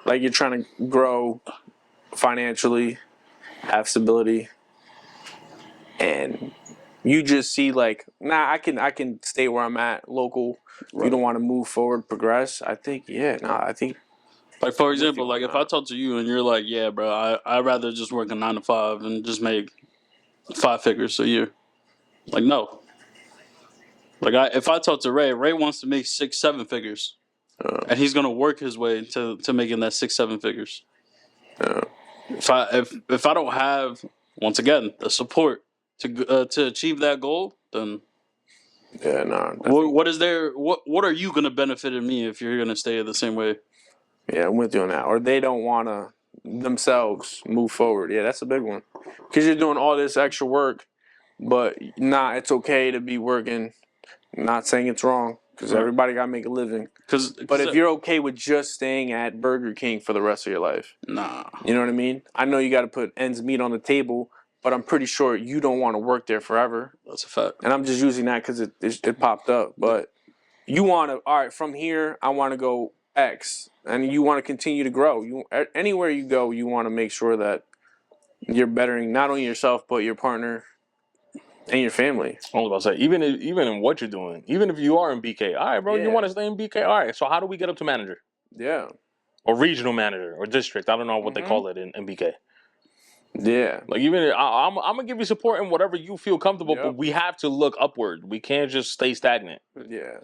Like you're trying to grow financially, have stability, and you just see like, I can stay where I'm at, local. Right. You don't want to move forward, progress. I think, I think. Like for example, like if I talk to you and you're like, yeah, bro, I'd rather just work a 9 to 5 and just make 5 figures a year. Like no. Like if I talk to Ray wants to make 6-7 figures, and he's gonna work his way to making that 6-7 figures. If I don't have, once again, the support to achieve that goal, then what is there? What are you gonna benefit in me if you're gonna stay the same way? Yeah, I'm with you on that. Or they don't want to themselves move forward. Yeah, that's a big one. Because you're doing all this extra work, but it's okay to be working. Not saying it's wrong, because everybody got to make a living. But if you're okay with just staying at Burger King for the rest of your life, nah. You know what I mean? I know you got to put ends meet on the table, but I'm pretty sure you don't want to work there forever. That's a fact. And I'm just using that because it popped up. But you want to, all right, from here, I want to go X. And you want to continue to grow. Anywhere you go, you want to make sure that you're bettering not only yourself, but your partner and your family. I was about to say, even in what you're doing, even if you are in BK, all right, bro, you want to stay in BK? All right, so how do we get up to manager? Yeah. Or regional manager or district. I don't know what they call it in BK. Yeah. Like even I'm gonna give you support in whatever you feel comfortable, but we have to look upward. We can't just stay stagnant. Yeah.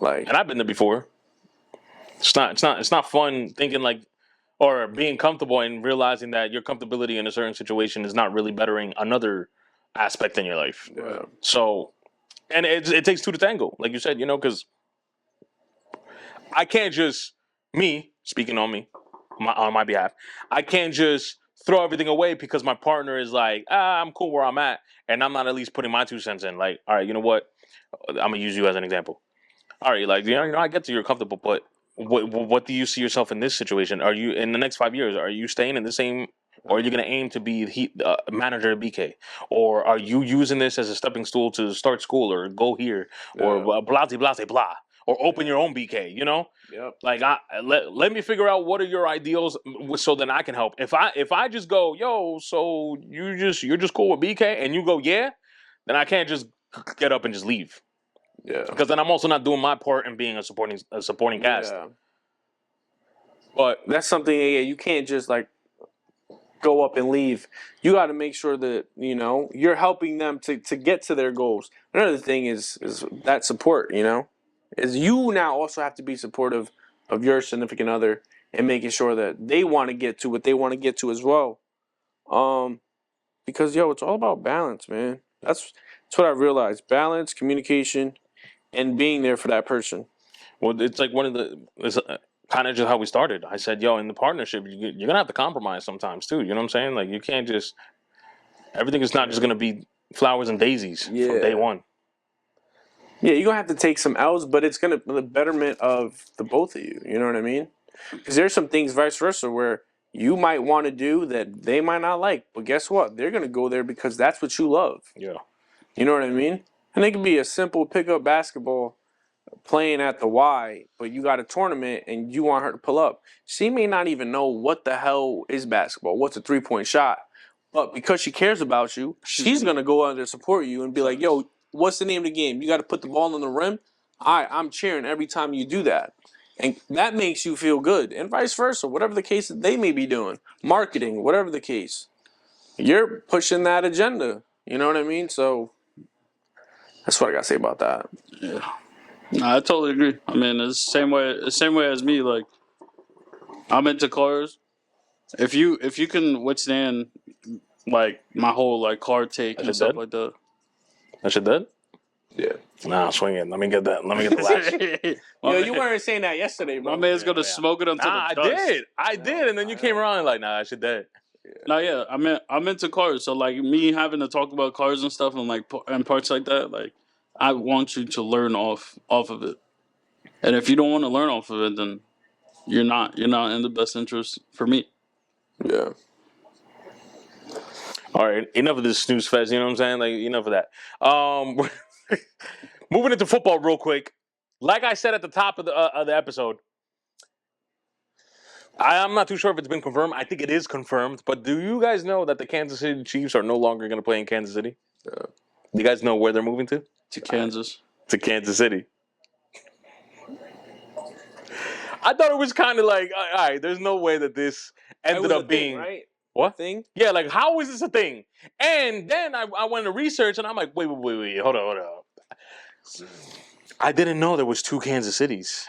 And I've been there before. It's not fun thinking like or being comfortable and realizing that your comfortability in a certain situation is not really bettering another aspect in your life. Yeah. So and it takes two to tango, like you said, because I can't just speaking on my behalf. I can't just throw everything away because my partner is like, I'm cool where I'm at, and I'm not at least putting my 2 cents in. Like, all right, you know what? I'm gonna use you as an example. All right, like I get that you're comfortable, but what do you see yourself in this situation? Are you in the next 5 years? Are you staying in the same? Or are you going to aim to be the manager at BK? Or are you using this as a stepping stool to start school or go here or blah, blah, blah, blah, or open your own BK, Yep. Like, let me figure out what are your ideals so then I can help. If I just go, yo, so you're just cool with BK and you go, yeah, then I can't just get up and just leave. Yeah. Because then I'm also not doing my part in being a supporting cast. Yeah. But that's something, you can't just like go up and leave. You got to make sure that, you're helping them to get to their goals. Another thing is that support, is you now also have to be supportive of your significant other and making sure that they want to get to what they want to get to as well. Because, it's all about balance, man. That's what I realized. Balance, communication, and being there for that person. Well, it's like it's kind of just how we started. I said, yo, in the partnership, you're going to have to compromise sometimes too. You know what I'm saying? Like you can't just, everything is not just going to be flowers and daisies from day one. Yeah, you're going to have to take some L's, but it's going to be the betterment of the both of you. You know what I mean? Because there's some things vice versa where you might want to do that they might not like. But guess what? They're going to go there because that's what you love. Yeah. You know what I mean? And it can be a simple pickup basketball playing at the Y, but you got a tournament and you want her to pull up. She may not even know what the hell is basketball, what's a 3-point shot. But because she cares about you, she's going to go out there to support you and be like, yo, what's the name of the game? You got to put the ball on the rim? All right, I'm cheering every time you do that. And that makes you feel good. And vice versa, whatever the case that they may be doing. Marketing, whatever the case. You're pushing that agenda. You know what I mean? So that's what I got to say about that. Yeah. No, I totally agree. I mean, it's the same way as me. Like, I'm into cars. If you can withstand like my whole like car take and stuff like that. That shit dead? Yeah. Nah, swing it. Let me get the last. Yo, you weren't saying that yesterday, bro. My man's gonna smoke it until the dust. I did, and then you came around like, nah, that shit dead. No, yeah, I'm into cars. So like me having to talk about cars and stuff and like and parts like that, like I want you to learn off of it. And if you don't want to learn off of it, then you're not in the best interest for me. Yeah. All right, enough of this snooze fest. You know what I'm saying? Like enough of that. Moving into football real quick. Like I said at the top of the episode, I'm not too sure if it's been confirmed. I think it is confirmed. But do you guys know that the Kansas City Chiefs are no longer going to play in Kansas City? Do you guys know where they're moving to? To Kansas. To Kansas City. I thought it was kind of like, all right, there's no way that this ended up being... Thing, right? What? Thing? Yeah, like, how is this a thing? And then I went to research, and I'm like, wait, hold on. I didn't know there was 2 Kansas Cities.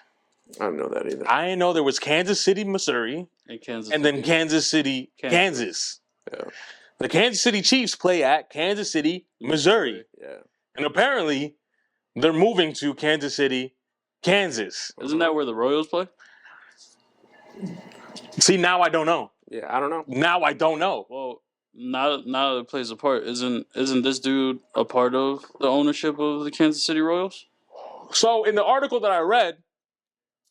I don't know that either. I didn't know there was Kansas City, Missouri, And then Kansas City, Kansas. Yeah. The Kansas City Chiefs play at Kansas City, Missouri. Yeah. And apparently, they're moving to Kansas City, Kansas. Isn't that where the Royals play? See, now I don't know. Yeah, I don't know. Now I don't know. Well, now that it plays a part, isn't this dude a part of the ownership of the Kansas City Royals? So in the article that I read,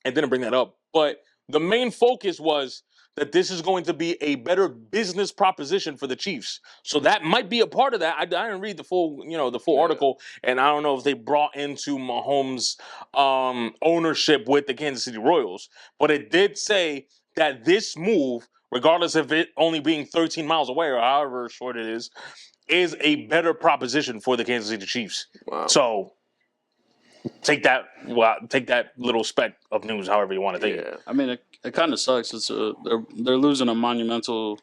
I didn't bring that up, but the main focus was that this is going to be a better business proposition for the Chiefs. So that might be a part of that. I didn't read the full, article, and I don't know if they brought into Mahomes' ownership with the Kansas City Royals, but it did say that this move, regardless of it only being 13 miles away or however short it is a better proposition for the Kansas City Chiefs. Wow. So take that little speck of news, however you want to take it. I mean, it kind of sucks. It's they're losing a monumental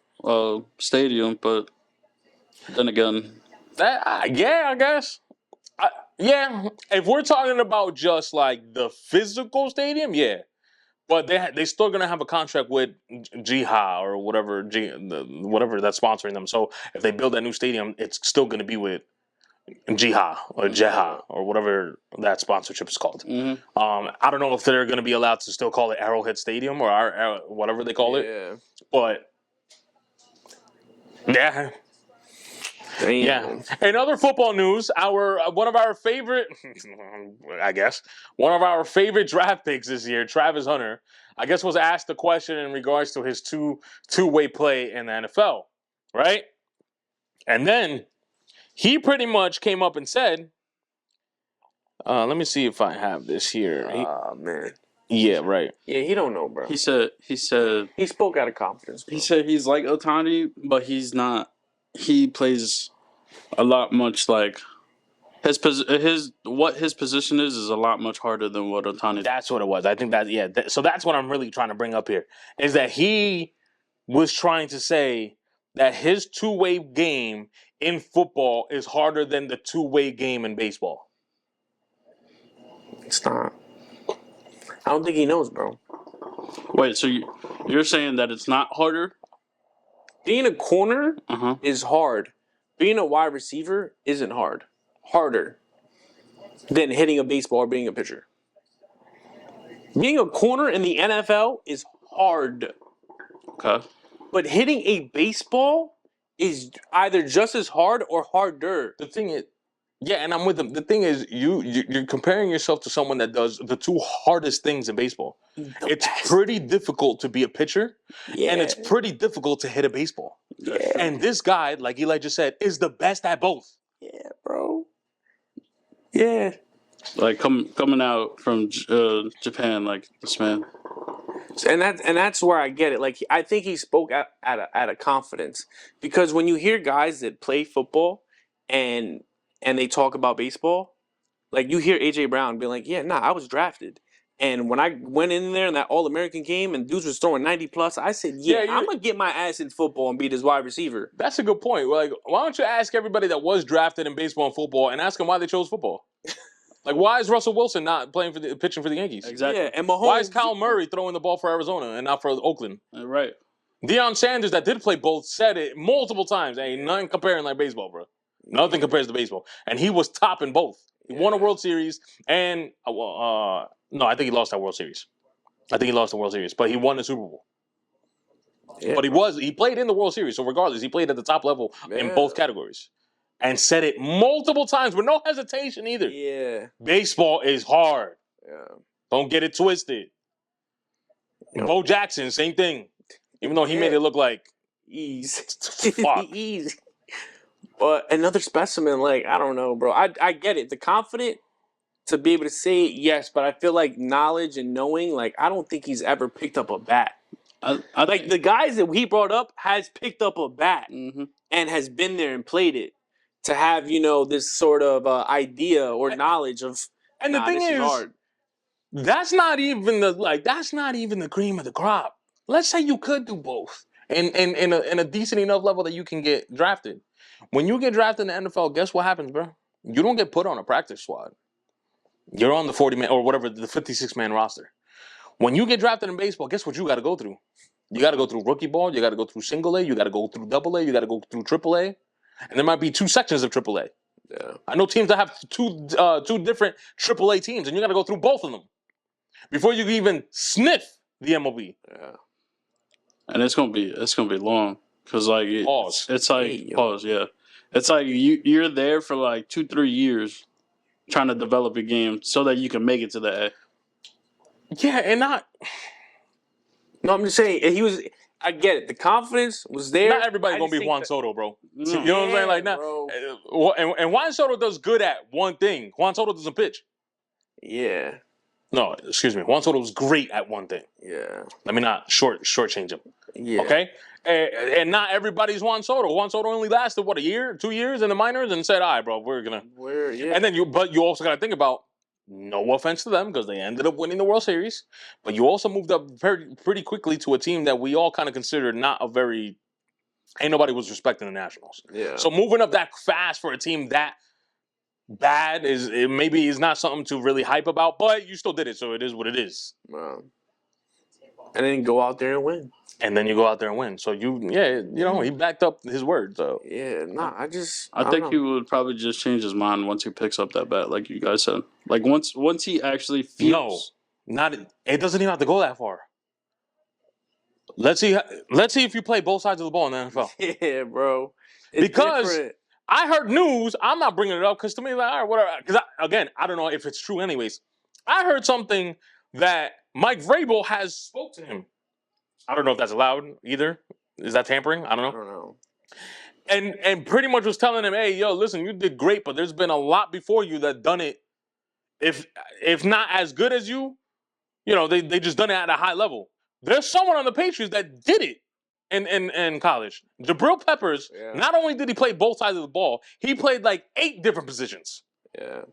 stadium, but then again, I guess. If we're talking about just like the physical stadium, yeah. But they still gonna have a contract with Jiha or whatever whatever that's sponsoring them. So if they build that new stadium, it's still gonna be with Jiha or Jeha or whatever that sponsorship is called. Mm-hmm. I don't know if they're gonna be allowed to still call it Arrowhead Stadium or whatever they call it. But yeah. Damn. Yeah. In other football news, one of our favorite draft picks this year, Travis Hunter, I guess was asked a question in regards to his two-way play in the NFL, right? And then he pretty much came up and said, let me see if I have this here. Man. Yeah, right. Yeah, he don't know, bro. He said he spoke out of confidence, bro. He said he's like Ohtani, but he's not. He plays a lot much like his position is a lot much harder than what Ohtani does. That's what it was. I think that so that's what I'm really trying to bring up here is that he was trying to say that his two-way game in football is harder than the two-way game in baseball. It's not. I don't think he knows, bro. Wait, so you're saying that it's not harder? Being a corner is hard. Being a wide receiver isn't hard. Harder than hitting a baseball or being a pitcher. Being a corner in the NFL is hard. Okay. But hitting a baseball is either just as hard or harder. The thing is, yeah, and I'm with him. The thing is, you're comparing yourself to someone that does the two hardest things in baseball. It's pretty difficult to be a pitcher, and it's pretty difficult to hit a baseball. Yeah. And this guy, like Eli just said, is the best at both. Yeah, bro. Yeah. Like coming out from Japan, like this man. And that's where I get it. Like I think he spoke out of confidence because when you hear guys that play football and they talk about baseball, like you hear AJ Brown being like, "Yeah, nah, I was drafted." And when I went in there in that All-American game and dudes was throwing 90 plus, I said, "Yeah, I'm gonna get my ass in football and be this wide receiver." That's a good point. Like, why don't you ask everybody that was drafted in baseball and football and ask them why they chose football? Like, why is Russell Wilson not pitching for the Yankees? Exactly. Yeah, and Mahomes. Why is Kyle Murray throwing the ball for Arizona and not for Oakland? Right. Deion Sanders, that did play both, said it multiple times. Ain't nothing comparing like baseball, bro. Nothing compares to baseball. And he was top in both. He won a World Series and no, I think he lost that World Series. But he won the Super Bowl. Yeah. But he played in the World Series, so regardless, he played at the top level in both categories. And said it multiple times with no hesitation either. Yeah. Baseball is hard. Yeah. Don't get it twisted. Bo Jackson, same thing. Even though he made it look like easy. Fuck. Easy. But another specimen, like, I don't know, bro. I get it. The confident to be able to say it, yes, but I feel like knowledge and knowing, like, I don't think he's ever picked up a bat. Like, the guys that he brought up has picked up a bat and has been there and played it to have, this sort of idea or knowledge of, and the thing is hard. That's not even the cream of the crop. Let's say you could do both in a decent enough level that you can get drafted. When you get drafted in the NFL, guess what happens, bro? You don't get put on a practice squad. You're on the 40-man or whatever, the 56-man roster. When you get drafted in baseball, guess what you got to go through? You got to go through rookie ball. You got to go through single A. You got to go through double A. You got to go through triple A. And there might be 2 sections of triple A. Yeah. I know teams that have two different triple A teams, and you got to go through both of them before you can even sniff the MLB. Yeah. And it's gonna be long because like Pause. it's like Hey, yo. pause. Yeah, it's like you're there for like 2-3 years trying to develop a game so that you can make it to the A. Yeah, and not No, I'm just saying he was. I get it. The confidence was there. everybody's I gonna just be think Juan that- Soto, bro. No. You know what I'm saying? Like now, bro. and Juan Soto does good at one thing. Juan Soto doesn't pitch. Yeah. No, excuse me. Juan Soto was great at one thing. Yeah. Let me not shortchange him. Yeah. Okay? And not everybody's Juan Soto. Juan Soto only lasted, what, a year, 2 years in the minors and said, all right, bro, we're going to. Where? Yeah. And then you also got to think about, no offense to them because they ended up winning the World Series, but you also moved up pretty quickly to a team that we all kind of considered not a very. Ain't nobody was respecting the Nationals. Yeah. So moving up that fast for a team that bad maybe is not something to really hype about, but you still did it, so it is what it is. And then go out there and win. And then you go out there and win. So he backed up his word. So Yeah. Nah. I think don't he know. would probably just change his mind once he picks up that bat, like you guys said. Like once he actually feels. it doesn't even have to go that far. Let's see if you play both sides of the ball in the NFL. Yeah, bro. It's Because different. I heard news. I'm not bringing it up because to me, like, all right, whatever. Because I don't know if it's true. Anyways, I heard something that Mike Vrabel has spoke to him. I don't know if that's allowed either. Is that tampering? I I don't know. don't know. And pretty much was telling him, hey, yo, listen, you did great, but there's been a lot before you that done it. If not as good as you, they just done it at a high level. There's someone on the Patriots that did it in college. Jabril Peppers, Yeah. not only did he play both sides of the ball, he played like 8 different positions. Yeah.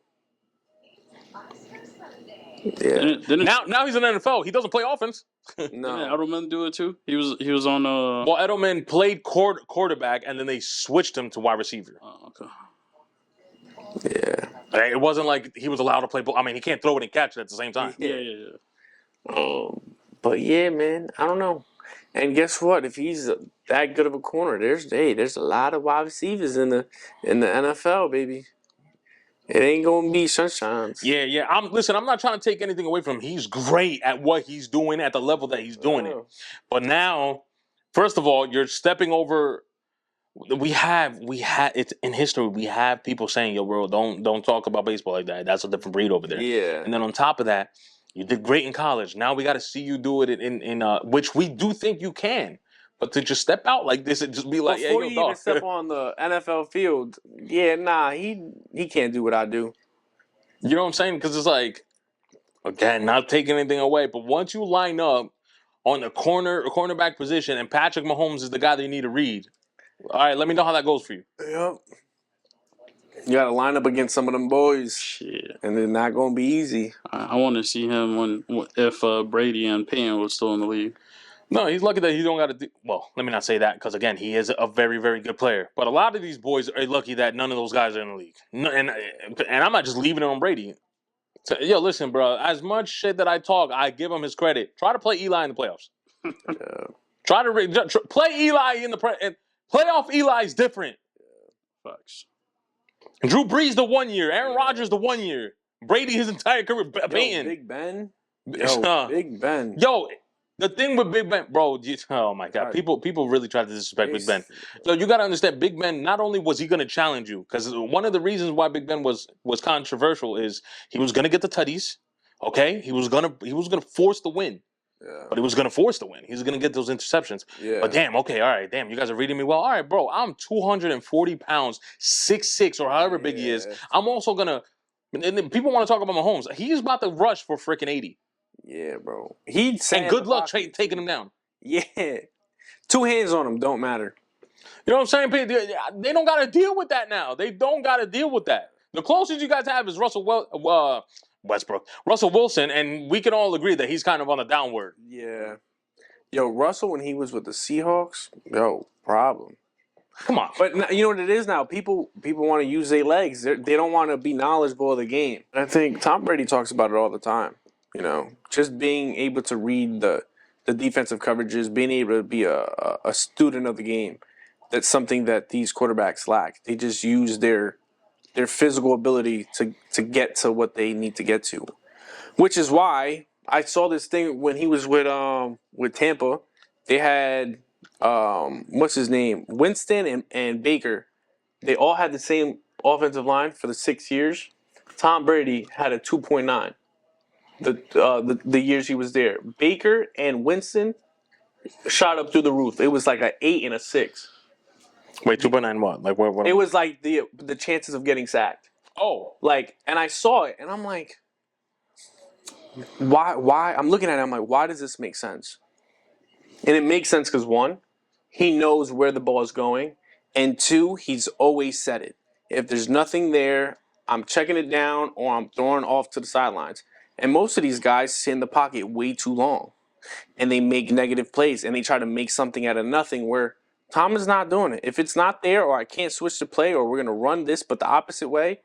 Didn't Now he's in the NFL. He doesn't play offense. No. Edelman do it too? He was on Well, Edelman played quarterback, and then they switched him to wide receiver. Oh, okay. Yeah. It wasn't like he was allowed to play both. I mean, he can't throw it and catch it at the same time. Yeah. But yeah, man, I don't know. And guess what? If he's that good of a corner, there's a lot of wide receivers in the NFL, baby. It ain't gonna be sunshines. Yeah. I'm not trying to take anything away from him. He's great at what he's doing at the level that he's doing it. But now, first of all, you're stepping over. We had it's in history. We have people saying, "Yo, bro, don't talk about baseball like that. That's a different breed over there." Yeah. And then on top of that, you did great in college. Now we got to see you do it in which we do think you can. But to just step out like this and just be like, Before "Yeah, you yo, even dog." step on the NFL field, yeah, nah, he can't do what I do. You know what I'm saying? Because it's like, again, not taking anything away, but once you line up on the cornerback position, and Patrick Mahomes is the guy that you need to read. All right, let me know how that goes for you. Yep. You got to line up against some of them boys, Shit. and they're not gonna be easy. I want to see him if Brady and Payne was still in the league. No, he's lucky that he don't got to do. Well, let me not say that because again, he is a very, very good player. But a lot of these boys are lucky that none of those guys are in the league. No, and I'm not just leaving it on Brady. So, yo, listen, bro. As much shit that I talk, I give him his credit. Try to play Eli in the playoffs. Try to play Eli in the playoff. Eli's different. Facts. Drew Brees the 1 year, Aaron Rodgers the 1 year, Brady his entire career. Payton. Big Ben. Big Ben. Yo, the thing with Big Ben, bro. Oh my God, people really try to disrespect Big Ben. So you got to understand, Big Ben. Not only was he going to challenge you, because one of the reasons why Big Ben was controversial is he was going to get the tutties. Okay, he was gonna force the win. Yeah. But he was going to force the win. He was going to get those interceptions. Yeah. But damn, okay, all right, damn, you guys are reading me well. All right, bro, I'm 240 pounds, 6'6", or however big he is. I'm also going to, and then people want to talk about Mahomes. He's about to rush for freaking 80. Yeah, bro. And good luck taking him down. Yeah. 2 hands on him don't matter. You know what I'm saying? They don't got to deal with that now. They don't got to deal with that. The closest you guys have is Russell Wilson, and we can all agree that he's kind of on the downward. Yeah. Yo, Russell, when he was with the Seahawks, problem. Come on. But you know what it is now? People want to use their legs. They don't want to be knowledgeable of the game. And I think Tom Brady talks about it all the time. You know, just being able to read the defensive coverages, being able to be a student of the game. That's something that these quarterbacks lack. They just use their physical ability to get to what they need to get to. Which is why I saw this thing when he was with Tampa. They had what's his name? Winston and Baker. They all had the same offensive line for the 6 years. Tom Brady had a 2.9 the years he was there. Baker and Winston shot up through the roof. It was like an 8 and a 6. Wait, 2.9 what? Like what? It was like the chances of getting sacked. Oh, Like, and I saw it, and I'm like, why? I'm looking at it, I'm like, why does this make sense? And it makes sense because, one, he knows where the ball is going, and two, he's always said it. If there's nothing there, I'm checking it down or I'm throwing off to the sidelines. And most of these guys sit in the pocket way too long, and they make negative plays, and they try to make something out of nothing where Tom is not doing it. If it's not there, or I can't switch the play, or we're going to run this but the opposite way,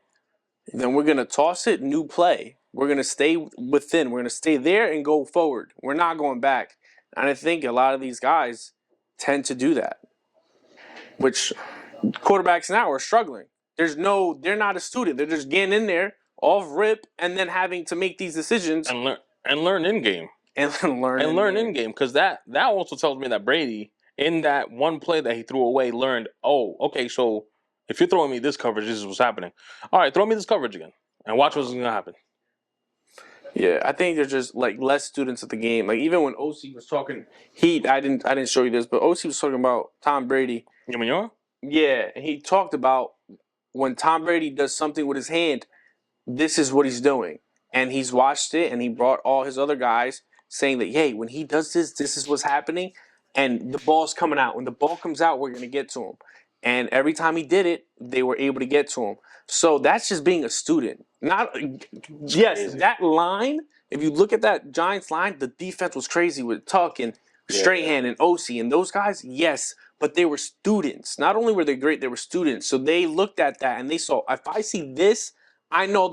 then we're going to toss it, new play. We're going to stay within. We're going to stay there and go forward. We're not going back. And I think a lot of these guys tend to do that, which quarterbacks now are struggling. They're not a student. They're just getting in there off rip and then having to make these decisions and learn in game. And learn in game, because that also tells me that Brady, in that one play that he threw away, learned, oh, okay, so if you're throwing me this coverage, this is what's happening. All right, throw me this coverage again and watch what's going to happen. Yeah, I think they're just like less students of the game. Like even when OC was talking, I didn't show you this, but OC was talking about Tom Brady. You mean you? Yeah, and he talked about when Tom Brady does something with his hand, this is what he's doing. And he's watched it, and he brought all his other guys saying that, hey, when he does this, this is what's happening, and the ball's coming out. When the ball comes out, we're going to get to him. And every time he did it, they were able to get to him. So that's just being a student. Yes, that line, if you look at that Giants line, the defense was crazy with Tuck and Strahan and OC and those guys, yes, but they were students. Not only were they great, they were students. So they looked at that and they saw, if I see this, I know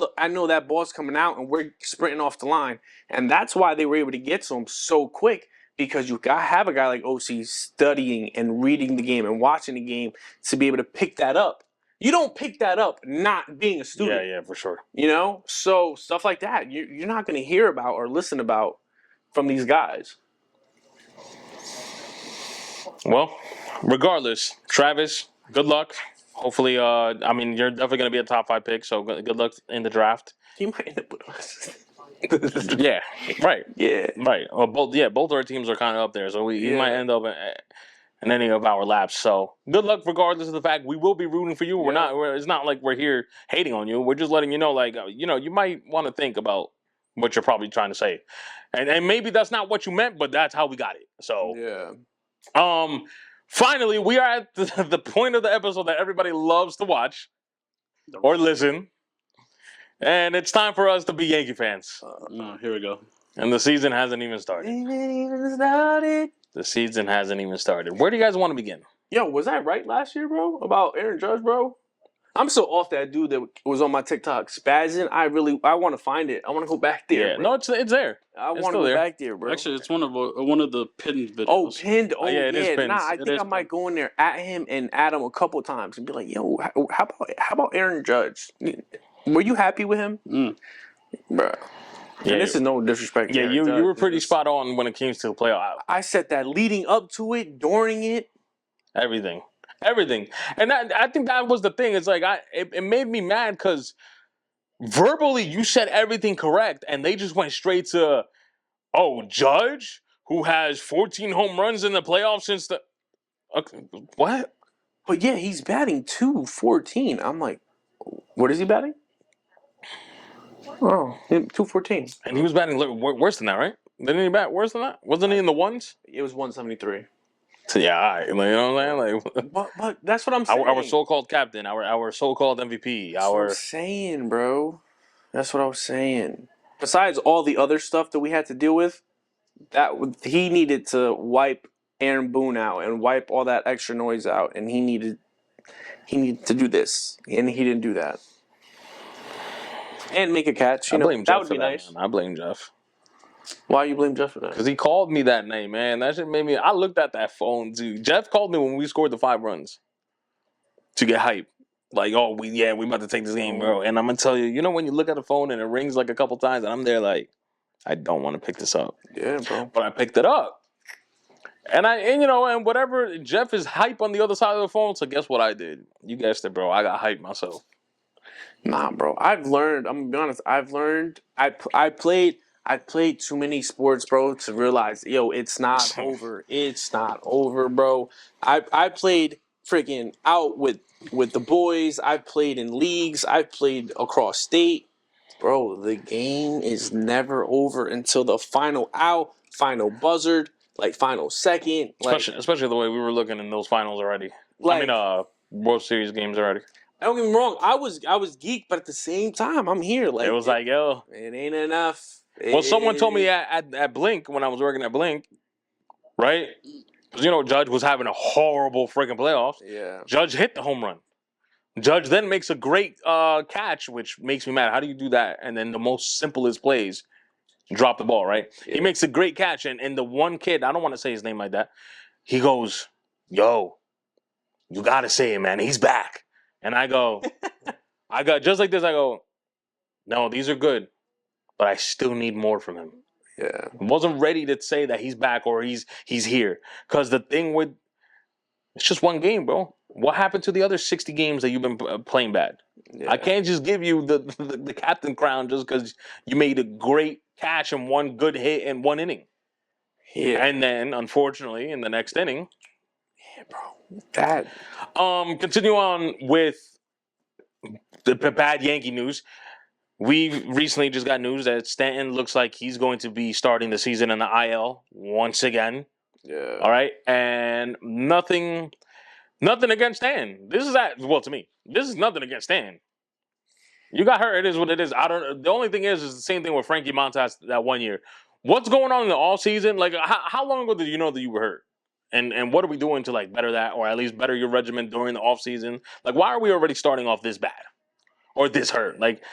that ball's coming out and we're sprinting off the line. And that's why they were able to get to him so quick, because you got to have a guy like OC studying and reading the game and watching the game to be able to pick that up. You don't pick that up not being a student. Yeah, for sure. You know? So stuff like that, you're not going to hear about or listen about from these guys. Well, regardless, Travis, good luck. Hopefully, you're definitely going to be a top 5 pick, so good luck in the draft. He might end up with us. Yeah, right. Yeah. Right. Well, both our teams are kind of up there, so he might end up in any of our laps. So good luck, regardless of the fact we will be rooting for you. It's not like we're here hating on you. We're just letting you know, like, you might want to think about what you're probably trying to say, and maybe that's not what you meant, but that's how we got it. So yeah. Finally, we are at the point of the episode that everybody loves to watch or listen. And it's time for us to be Yankee fans. Here we go. And the season hasn't even started. The season hasn't even started. Where do you guys want to begin? Yo, was I right last year, bro? About Aaron Judge, bro? I'm so off that dude that was on my TikTok spazzing. I want to find it. I want to go back there. Yeah, bro. no, it's there. I want to go back there, bro. Actually, it's one of the pinned videos. Oh, pinned. Oh, yeah, it is pinned. Nah, I think I might go in there at him and at him a couple times and be like, "Yo, how about Aaron Judge? Were you happy with him, bro?" Yeah, and this is no disrespect. Yeah, you were pretty spot on when it came to the playoff. I said that leading up to it, during it, everything, and I think that was the thing. It's like it made me mad because verbally you said everything correct, and they just went straight to, oh, Judge, who has 14 home runs in the playoffs since the what? But yeah, he's batting .214. I'm like, what is he batting? Oh, .214. And he was batting worse than that, right? Didn't he bat worse than that? Wasn't he in the ones? It was 173. So yeah, all right. You know what I'm saying? But that's what I'm saying. Our so-called captain, our so-called MVP. That's what I'm saying, bro. That's what I was saying. Besides all the other stuff that we had to deal with, he needed to wipe Aaron Boone out and wipe all that extra noise out, and he needed he needed to do this, and he didn't do that. And make a catch, I blame that Jeff would for be that, nice. man. I blame Jeff. Why you blame Jeff for that? Because he called me that night, man. That shit made me... I looked at that phone, too. Jeff called me when we scored the 5 runs to get hype. Like, oh, we about to take this game, bro. And I'm going to tell you, when you look at the phone and it rings like a couple times, and I'm there like, I don't want to pick this up. Yeah, bro. But I picked it up. And whatever, Jeff is hype on the other side of the phone, so guess what I did? You guessed it, bro. I got hype myself. Nah, bro. I've learned. I'm gonna be honest. I've learned. I played too many sports, bro, to realize, it's not over. It's not over, bro. I played freaking out with the boys. I played in leagues. I played across state, bro. The game is never over until the final out, final buzzard, like final second, Especially the way we were looking in those finals already. Like- World Series games already. Don't get me wrong. I was geeked, but at the same time, I'm here. Like It was like, yo. it ain't enough. Well, someone told me at Blink, when I was working at Blink, right? Because, Judge was having a horrible freaking playoffs. Yeah. Judge hit the home run. Judge then makes a great catch, which makes me mad. How do you do that? And then the most simplest plays, drop the ball, right? Yeah. He makes a great catch. And the one kid, I don't want to say his name like that, he goes, yo, you got to say it, man. He's back. And I go, just like this, I go, no, these are good, but I still need more from him. Yeah. Wasn't ready to say that he's back or he's here. Because the thing with, it's just one game, bro. What happened to the other 60 games that you've been playing bad? Yeah. I can't just give you the captain crown just because you made a great catch and one good hit in one inning. Yeah. And then, unfortunately, in the next inning, Yeah, bro. That. Continue on with the bad Yankee news. We recently just got news that Stanton looks like he's going to be starting the season in the IL once again. Yeah. All right, and nothing against Stan. To me, this is nothing against Stan. You got hurt. It is what it is. The only thing is the same thing with Frankie Montas that one year. What's going on in the off season? Like, how long ago did you know that you were hurt? And what are we doing to like better that, or at least better your regimen during the off season? Like, why are we already starting off this bad or this hurt? Like,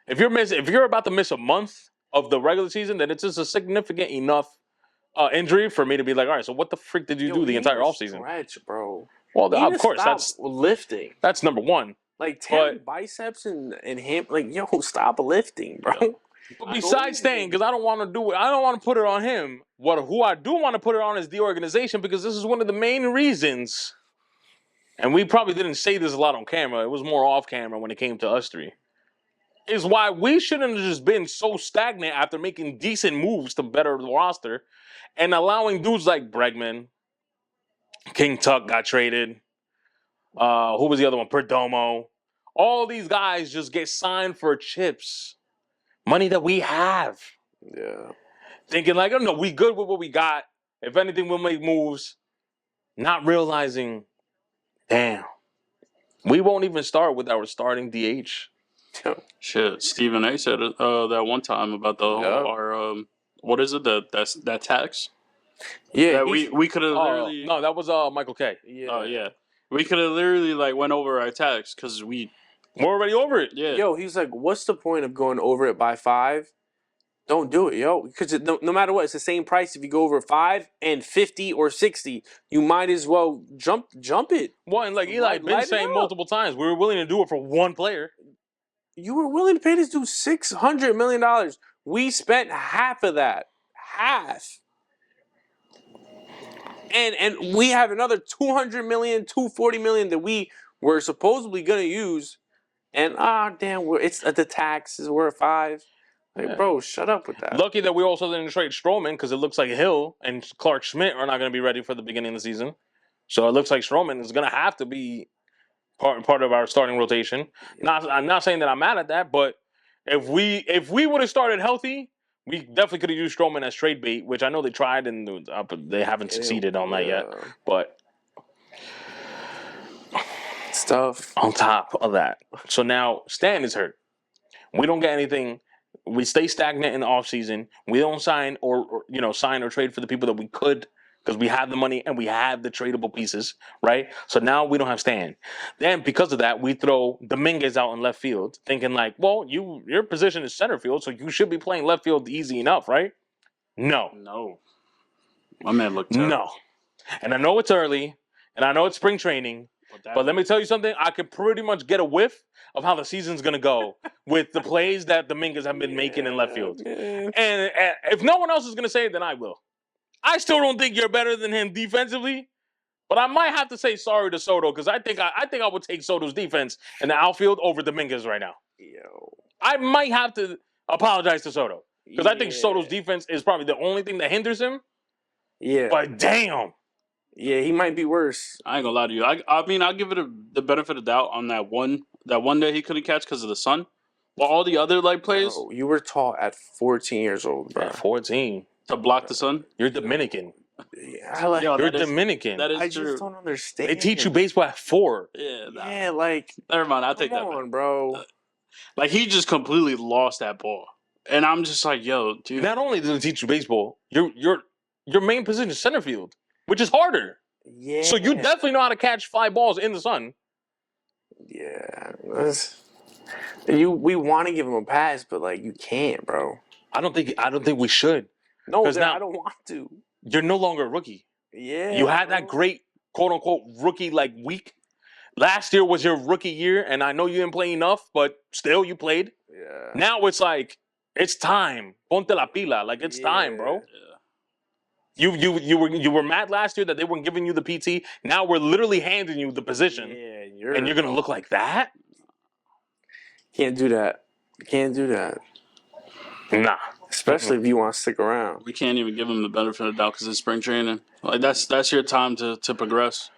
if you're about to miss a month of the regular season, then it's just a significant enough injury for me to be like, all right, so what the freak did you do the entire offseason? Stretch, bro. Well, of course, that's lifting. That's number one. Like tearing biceps and him, like stop lifting, bro. Yeah. But besides staying, because I don't want to do it. I don't want to put it on him. Who I do want to put it on is the organization, because this is one of the main reasons. And we probably didn't say this a lot on camera. It was more off camera when it came to us three. Is why we shouldn't have just been so stagnant after making decent moves to better the roster and allowing dudes like Bregman, King Tuck got traded. Who was the other one? Perdomo. All these guys just get signed for chips. Money that we have. Yeah. Thinking like, oh no, we good with what we got. If anything, we'll make moves. Not realizing, damn, we won't even start with our starting DH. Shit, Stephen A. said it that one time about our what is it, that tax? Yeah, that we could have literally. No, that was Michael K. Yeah. Yeah, we could have literally like went over our tax because we're already over it. Yeah. He's like, what's the point of going over it by 5? Don't do it, because no matter what, it's the same price if you go over 5 and 50 or 60. You might as well jump it. Well, and like Eli been saying multiple times, we were willing to do it for one player. You were willing to pay this dude $600 million. We spent half of that. Half. And we have another $200 million, $240 million that we were supposedly going to use. And, damn, it's the taxes. We're at 5. Like, bro, shut up with that. Lucky that we also didn't trade Stroman, because it looks like Hill and Clark Schmidt are not going to be ready for the beginning of the season. So it looks like Stroman is going to have to be part of our starting rotation. I'm not saying that I'm mad at that, but if we would have started healthy, we definitely could have used Stroman as trade bait, which I know they tried and they haven't succeeded on that yet. But stuff on top of that, so now Stan is hurt. We don't get anything. We stay stagnant in the offseason. We don't sign or sign or trade for the people that we could because we have the money and we have the tradable pieces, right? So now we don't have Stan. Then because of that, we throw Dominguez out in left field, thinking like, well, your position is center field, so you should be playing left field easy enough, right? No. My man looked terrible. No. And I know it's early, and I know it's spring training, but let me tell you something. I could pretty much get a whiff of how the season's going to go with the plays that Dominguez have been making in left field. And if no one else is going to say it, then I will. I still don't think you're better than him defensively, but I might have to say sorry to Soto because I think I would take Soto's defense in the outfield over Dominguez right now. Yo. I might have to apologize to Soto because I think Soto's defense is probably the only thing that hinders him. Yeah. But damn. Yeah, he might be worse. I ain't gonna lie to you. I mean, I'll give it the benefit of doubt on that one day he couldn't catch because of the sun. But all the other plays Bro, you were taught at 14 years old, bro. At 14. to block the sun. You're Dominican. Yeah, You're Dominican. That is I true. just don't understand. They teach you baseball at 4. Yeah, like never mind. I'll take that. Come on, bro. He just completely lost that ball, and I'm just like, yo, dude. Not only does it teach you baseball, your main position is center field, which is harder. Yeah. So you definitely know how to catch fly balls in the sun. Yeah. We want to give him a pass, but you can't, bro. I don't think we should. No, now I don't want to. You're no longer a rookie. Yeah. You had that great quote unquote rookie week. Last year was your rookie year, and I know you didn't play enough, but still you played. Yeah. Now it's it's time. Ponte la pila. It's time, bro. Yeah. You were mad last year that they weren't giving you the PT. Now we're literally handing you the position. Yeah, and you're gonna look like that? Can't do that. Can't do that. Nah. Especially if you want to stick around. We can't even give him the benefit of the doubt because it's spring training. That's your time to progress,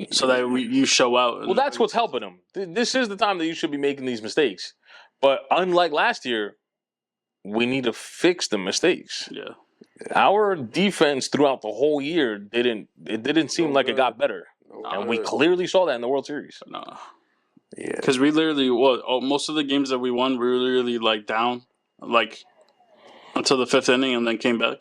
so that you show out. Well, that's what's helping him. This is the time that you should be making these mistakes. But unlike last year, we need to fix the mistakes. Yeah. Our defense throughout the whole year didn't seem like it got better, and we clearly saw that in the World Series. Nah. Yeah. Because we literally, most of the games that we won, we were literally down, until the 5th inning, and then came back.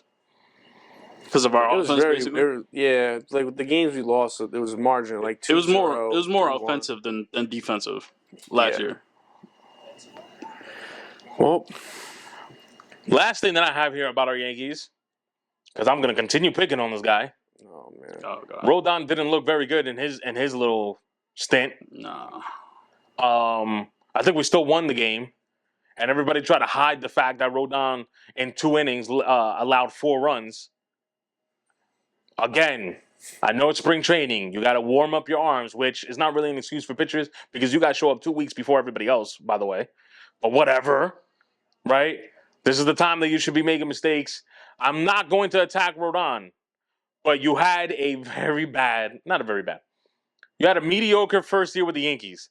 Because of our offense, basically. The games we lost, there was a margin, 2-0. It was more offensive than defensive last year. Well, last thing that I have here about our Yankees, because I'm going to continue picking on this guy. Oh man, oh god, Rodon didn't look very good in his little stint. Nah. I think we still won the game, and everybody tried to hide the fact that Rodon in 2 innings allowed 4 runs. Again, I know it's spring training. You got to warm up your arms, which is not really an excuse for pitchers because you got to show up 2 weeks before everybody else, by the way. But whatever, right? This is the time that you should be making mistakes. I'm not going to attack Rodon, but you had you had a mediocre first year with the Yankees.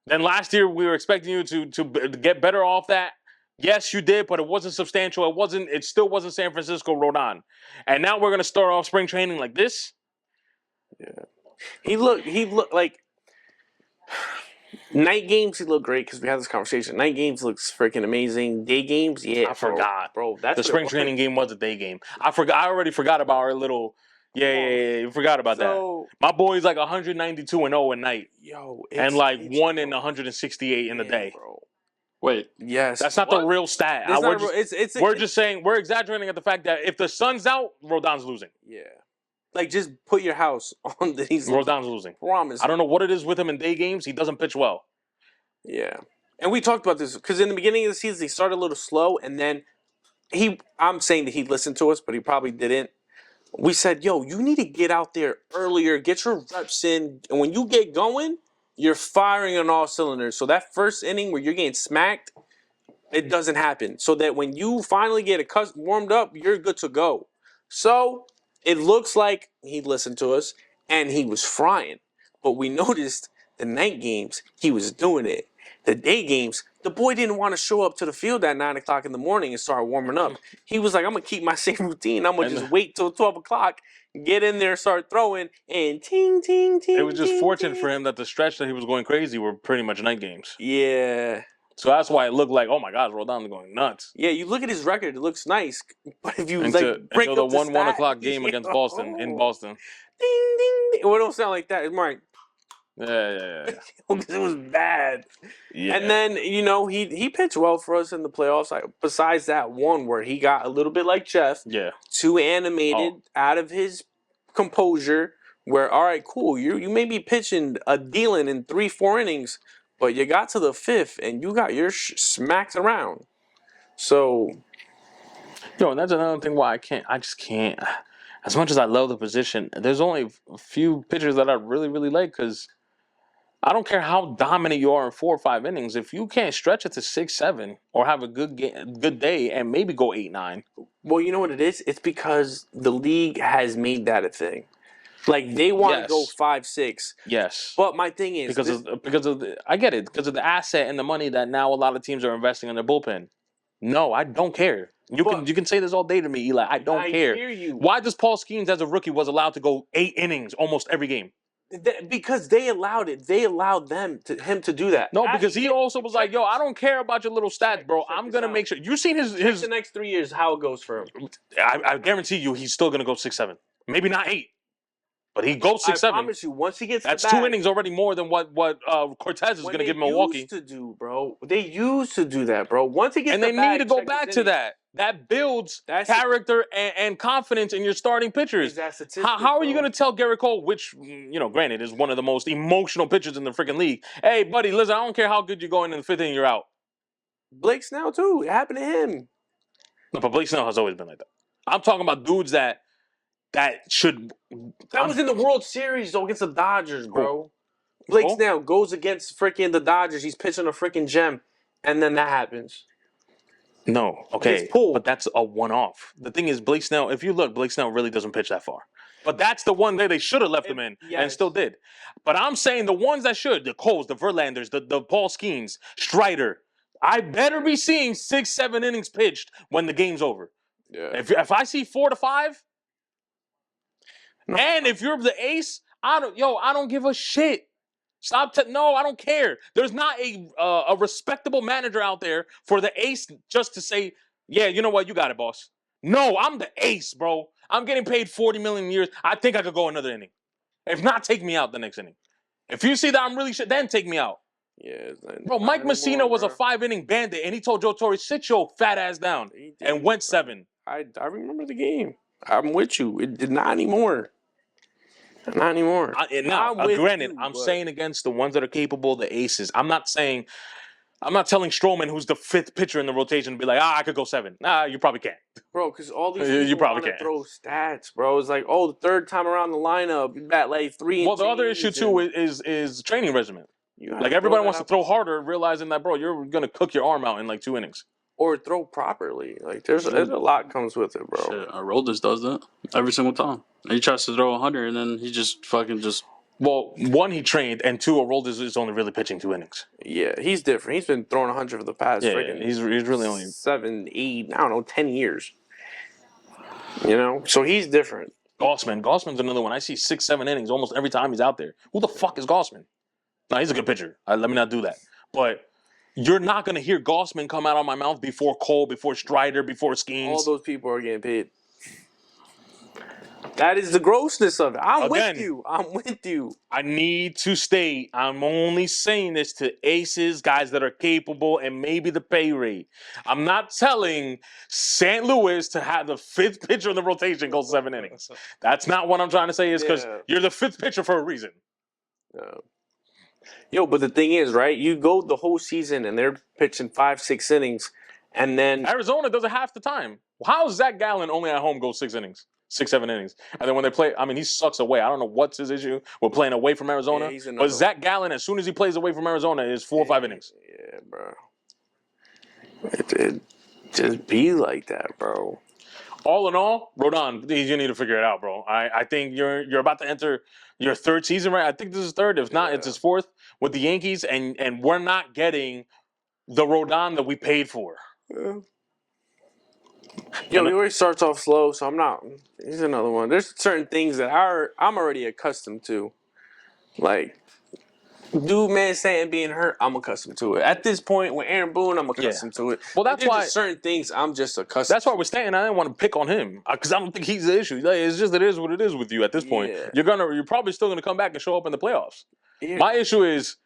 Then last year we were expecting you to get better off that. Yes, you did, but it wasn't substantial. It still wasn't San Francisco Rodon. And now we're gonna start off spring training like this. Yeah. He looked like night games. He looked great because we had this conversation. Night games looks freaking amazing. Day games, yeah. I forgot, bro. That's the spring training game was a day game. I already forgot about our little. Yeah. You forgot about that. My boy's 192-0 at night. Yo, and 1 in 168 in the day. Bro. Wait, yes, that's not the real stat. We're just saying we're exaggerating at the fact that if the sun's out, Rodon's losing. Yeah, just put your house on these. Rodon's losing. Promise. I don't know what it is with him in day games. He doesn't pitch well. Yeah, and we talked about this because in the beginning of the season he started a little slow, and then I'm saying that he listened to us, but he probably didn't. We said, yo, you need to get out there earlier, get your reps in, and when you get going, you're firing on all cylinders. So that first inning where you're getting smacked, it doesn't happen. So that when you finally get warmed up, you're good to go. So it looks like he listened to us, and he was frying. But we noticed the night games, he was doing it. The day games, the boy didn't want to show up to the field at 9 o'clock in the morning and start warming up. He was like, I'm going to keep my same routine. I'm going to just wait till 12 o'clock, get in there, start throwing, and ting, ting, ting. It was just fortunate for him that the stretch that he was going crazy were pretty much night games. Yeah. So that's why it looked like, oh my God, Rodon's going nuts. Yeah, you look at his record; it looks nice. But if you break Until the up the 1 stat, o'clock game against Boston in Boston. Ding ding ding. Well, it don't sound like that. It's more like Yeah. because it was bad. Yeah. And then he pitched well for us in the playoffs. Besides that one where he got a little bit like Jeff, too animated, out of his composure. Where all right, cool, you may be pitching a dealing in 3-4 innings, but you got to the 5th and you got your smacked around. So, and that's another thing why I just can't. As much as I love the position, there's only a few pitchers that I really, really like because I don't care how dominant you are in 4 or 5 innings. If you can't stretch it to 6, 7, or have a good day and maybe go 8, 9. Well, you know what it is? It's because the league has made that a thing. Like they want to go 5, 6. Yes. But my thing is I get it, because of the asset and the money that now a lot of teams are investing in their bullpen. No, I don't care. You can say this all day to me, Eli. I don't care. I hear you. Why does Paul Skeens as a rookie was allowed to go 8 innings almost every game? Because they allowed it. They allowed him to do that. No, because he also was like, yo, I don't care about your little stats, bro. I'm going to make sure. You seen his the next 3 years, how it goes for him. I guarantee you he's still going to go 6, 7. Maybe not 8. But he goes 6, 7. I promise you, once he gets that's the bag, 2 innings already more than what Cortez is going to give Milwaukee. Used to do, bro. They used to do that, bro. Once he gets and the they bag, need to go back to that. That builds character and confidence in your starting pitchers. How are you going to tell Garrett Cole, which, granted, is one of the most emotional pitchers in the freaking league, hey, buddy, listen, I don't care how good you're going in the 5th inning, you're out. Blake Snell, too. It happened to him. No, but Blake Snell has always been like that. I'm talking about dudes that should... That was in the World Series, though, against the Dodgers, bro. Blake Snell goes against freaking the Dodgers. He's pitching a freaking gem, and then that happens. No, okay, but that's a one-off. The thing is, Blake Snell, if you look, Blake Snell really doesn't pitch that far. But that's the one day they should have left him in and still did. But I'm saying the ones that should, the Coles, the Verlanders, the Paul Skeens, Strider, I better be seeing 6, 7 innings pitched when the game's over. Yeah. If I see 4 to 5, and if you're the ace, I don't give a shit. No, I don't care. There's not a respectable manager out there for the ace just to say, yeah, you know what, you got it, boss. No, I'm the ace, bro. I'm getting paid $40 million a year. I think I could go another inning. If not, take me out the next inning. If you see that I'm really shit, then take me out. Yeah, bro. Mike Messina was a 5-inning bandit, and he told Joe Torre, sit your fat ass down, and went 7. I remember the game. I'm with you. Not anymore. Not anymore. Granted, I'm saying against the ones that are capable, the aces. I'm not telling Stroman, who's the 5th pitcher in the rotation, to be like, I could go 7. Nah, you probably can't. Bro, because all these people want to throw stats, bro. It's like, the 3rd time around the lineup, you bat like 3 and the other issue, too, is training regimen. Like, everybody wants to throw harder, realizing that, bro, you're going to cook your arm out in like 2 innings. Or throw properly. Like, there's a lot comes with it, bro. Shit, Aroldis does that every single time. He tries to throw 100, and then he just fucking just... Well, 1, he trained, and 2, Aroldis is only really pitching 2 innings. Yeah, he's different. He's been throwing 100 for the past he's really only 7, 8, 10 years. So he's different. Gossman's another one. I see 6, 7 innings almost every time he's out there. Who the fuck is Gossman? No, he's a good pitcher. Let me not do that. But... you're not going to hear Gossman come out of my mouth before Cole, before Strider, before Skeens. All those people are getting paid. That is the grossness of it. I'm with you. I need to state, I'm only saying this to aces, guys that are capable, and maybe the pay rate. I'm not telling St. Louis to have the 5th pitcher in the rotation go 7 innings. That's not what I'm trying to say, is because you're the 5th pitcher for a reason. Yo, but the thing is, right? You go the whole season and they're pitching 5, 6 innings, and then Arizona does it half the time. How does Zach Gallen only at home go 6 innings, 6, 7 innings, and then when they play, he sucks away. I don't know what's his issue with playing away from Arizona, but Zach Gallen, as soon as he plays away from Arizona, is 4 or 5 innings. Yeah, bro. It just be like that, bro. All in all, Rodon, you need to figure it out, bro. I think you're about to enter your 3rd season, right? I think this is 3rd. If not, it's his 4th with the Yankees, and we're not getting the Rodon that we paid for. Yeah. Yo, he always starts off slow, so I'm not. He's another one. There's certain things that I'm already accustomed to. Like, Dude, man, saying being hurt, I'm accustomed to it. At this point, with Aaron Boone, I'm accustomed to it. Well, that's There's why just certain things I'm just accustomed. That's why we're staying. I didn't want to pick on him because I don't think he's the issue. Like, it's just it is what it is with you at this point. Yeah. You're probably still gonna come back and show up in the playoffs. Yeah. My issue is,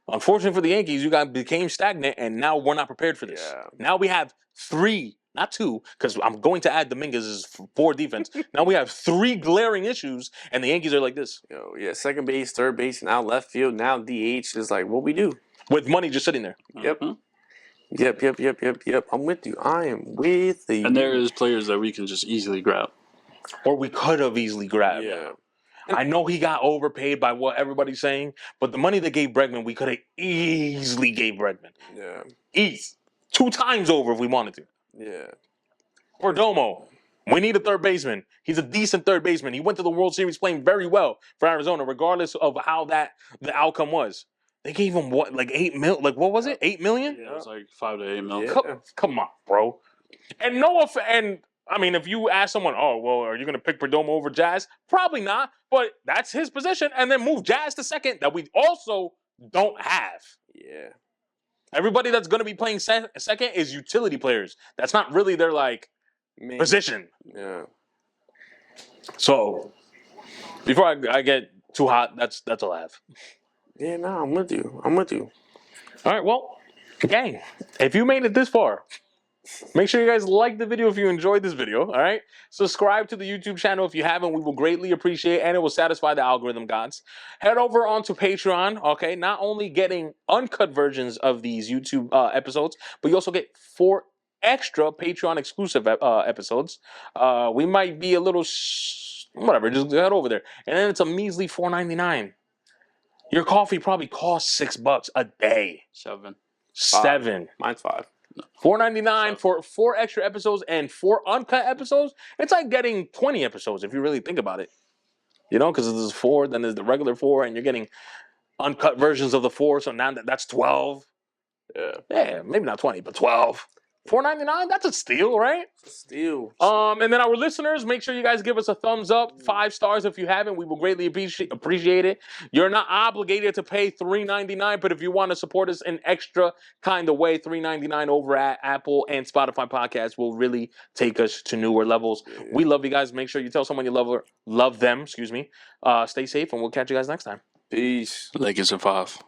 unfortunately for the Yankees, you guys became stagnant, and now we're not prepared for this. Yeah. Now we have 3, not 2, because I'm going to add Dominguez's 4 defense. Now we have 3 glaring issues, and the Yankees are like this Yeah, second base, third base, now left field, now DH is like what we do. with money just sitting there. Yep. Yep. I'm with you. I am with you. And there is players that we can just easily grab. Or we could have easily grabbed. Yeah. I know he got overpaid by what everybody's saying, but the money they gave Bregman, we could have easily gave Bregman. Yeah. 2 times over if we wanted to. Yeah. Perdomo, we need a third baseman. He's a decent third baseman. He went to the World Series playing very well for Arizona, regardless of how the outcome was. They gave him what, like $8 million? Like what was it? $8 million? Yeah, it was like $5 to $8 million. Yeah. Come on, bro. And I mean, if you ask someone, oh, well, are you going to pick Perdomo over Jazz? Probably not, but that's his position. And then move Jazz to second that we also don't have. Yeah. Everybody that's going to be playing second is utility players. That's not really their, position. Yeah. So, before I get too hot, that's all I have. Yeah, no, I'm with you. All right, well, gang, if you made it this far, make sure you guys like the video if you enjoyed this video, all right? Subscribe to the YouTube channel if you haven't. We will greatly appreciate it, and it will satisfy the algorithm gods. Head over onto Patreon, okay? Not only getting uncut versions of these YouTube episodes, but you also get 4 extra Patreon exclusive episodes. We might be a little... whatever, just head over there. And then it's a measly $4.99. Your coffee probably costs $6 a day. 7. 7. Mine's 5. $4.99 for 4 extra episodes and 4 uncut episodes. It's like getting 20 episodes if you really think about it. You know, because there's 4, then there's the regular 4, and you're getting uncut versions of the 4. So now that's 12. Yeah, maybe not 20, but 12. $4.99? That's a steal, right? Steal. And then our listeners, make sure you guys give us a thumbs up, 5 stars if you haven't. We will greatly appreciate it. You're not obligated to pay $3.99, but if you want to support us in extra kind of way, $3.99 over at Apple and Spotify podcasts will really take us to newer levels. Yeah. We love you guys. Make sure you tell someone you love them. Stay safe, and we'll catch you guys next time. Peace. Lakers in 5.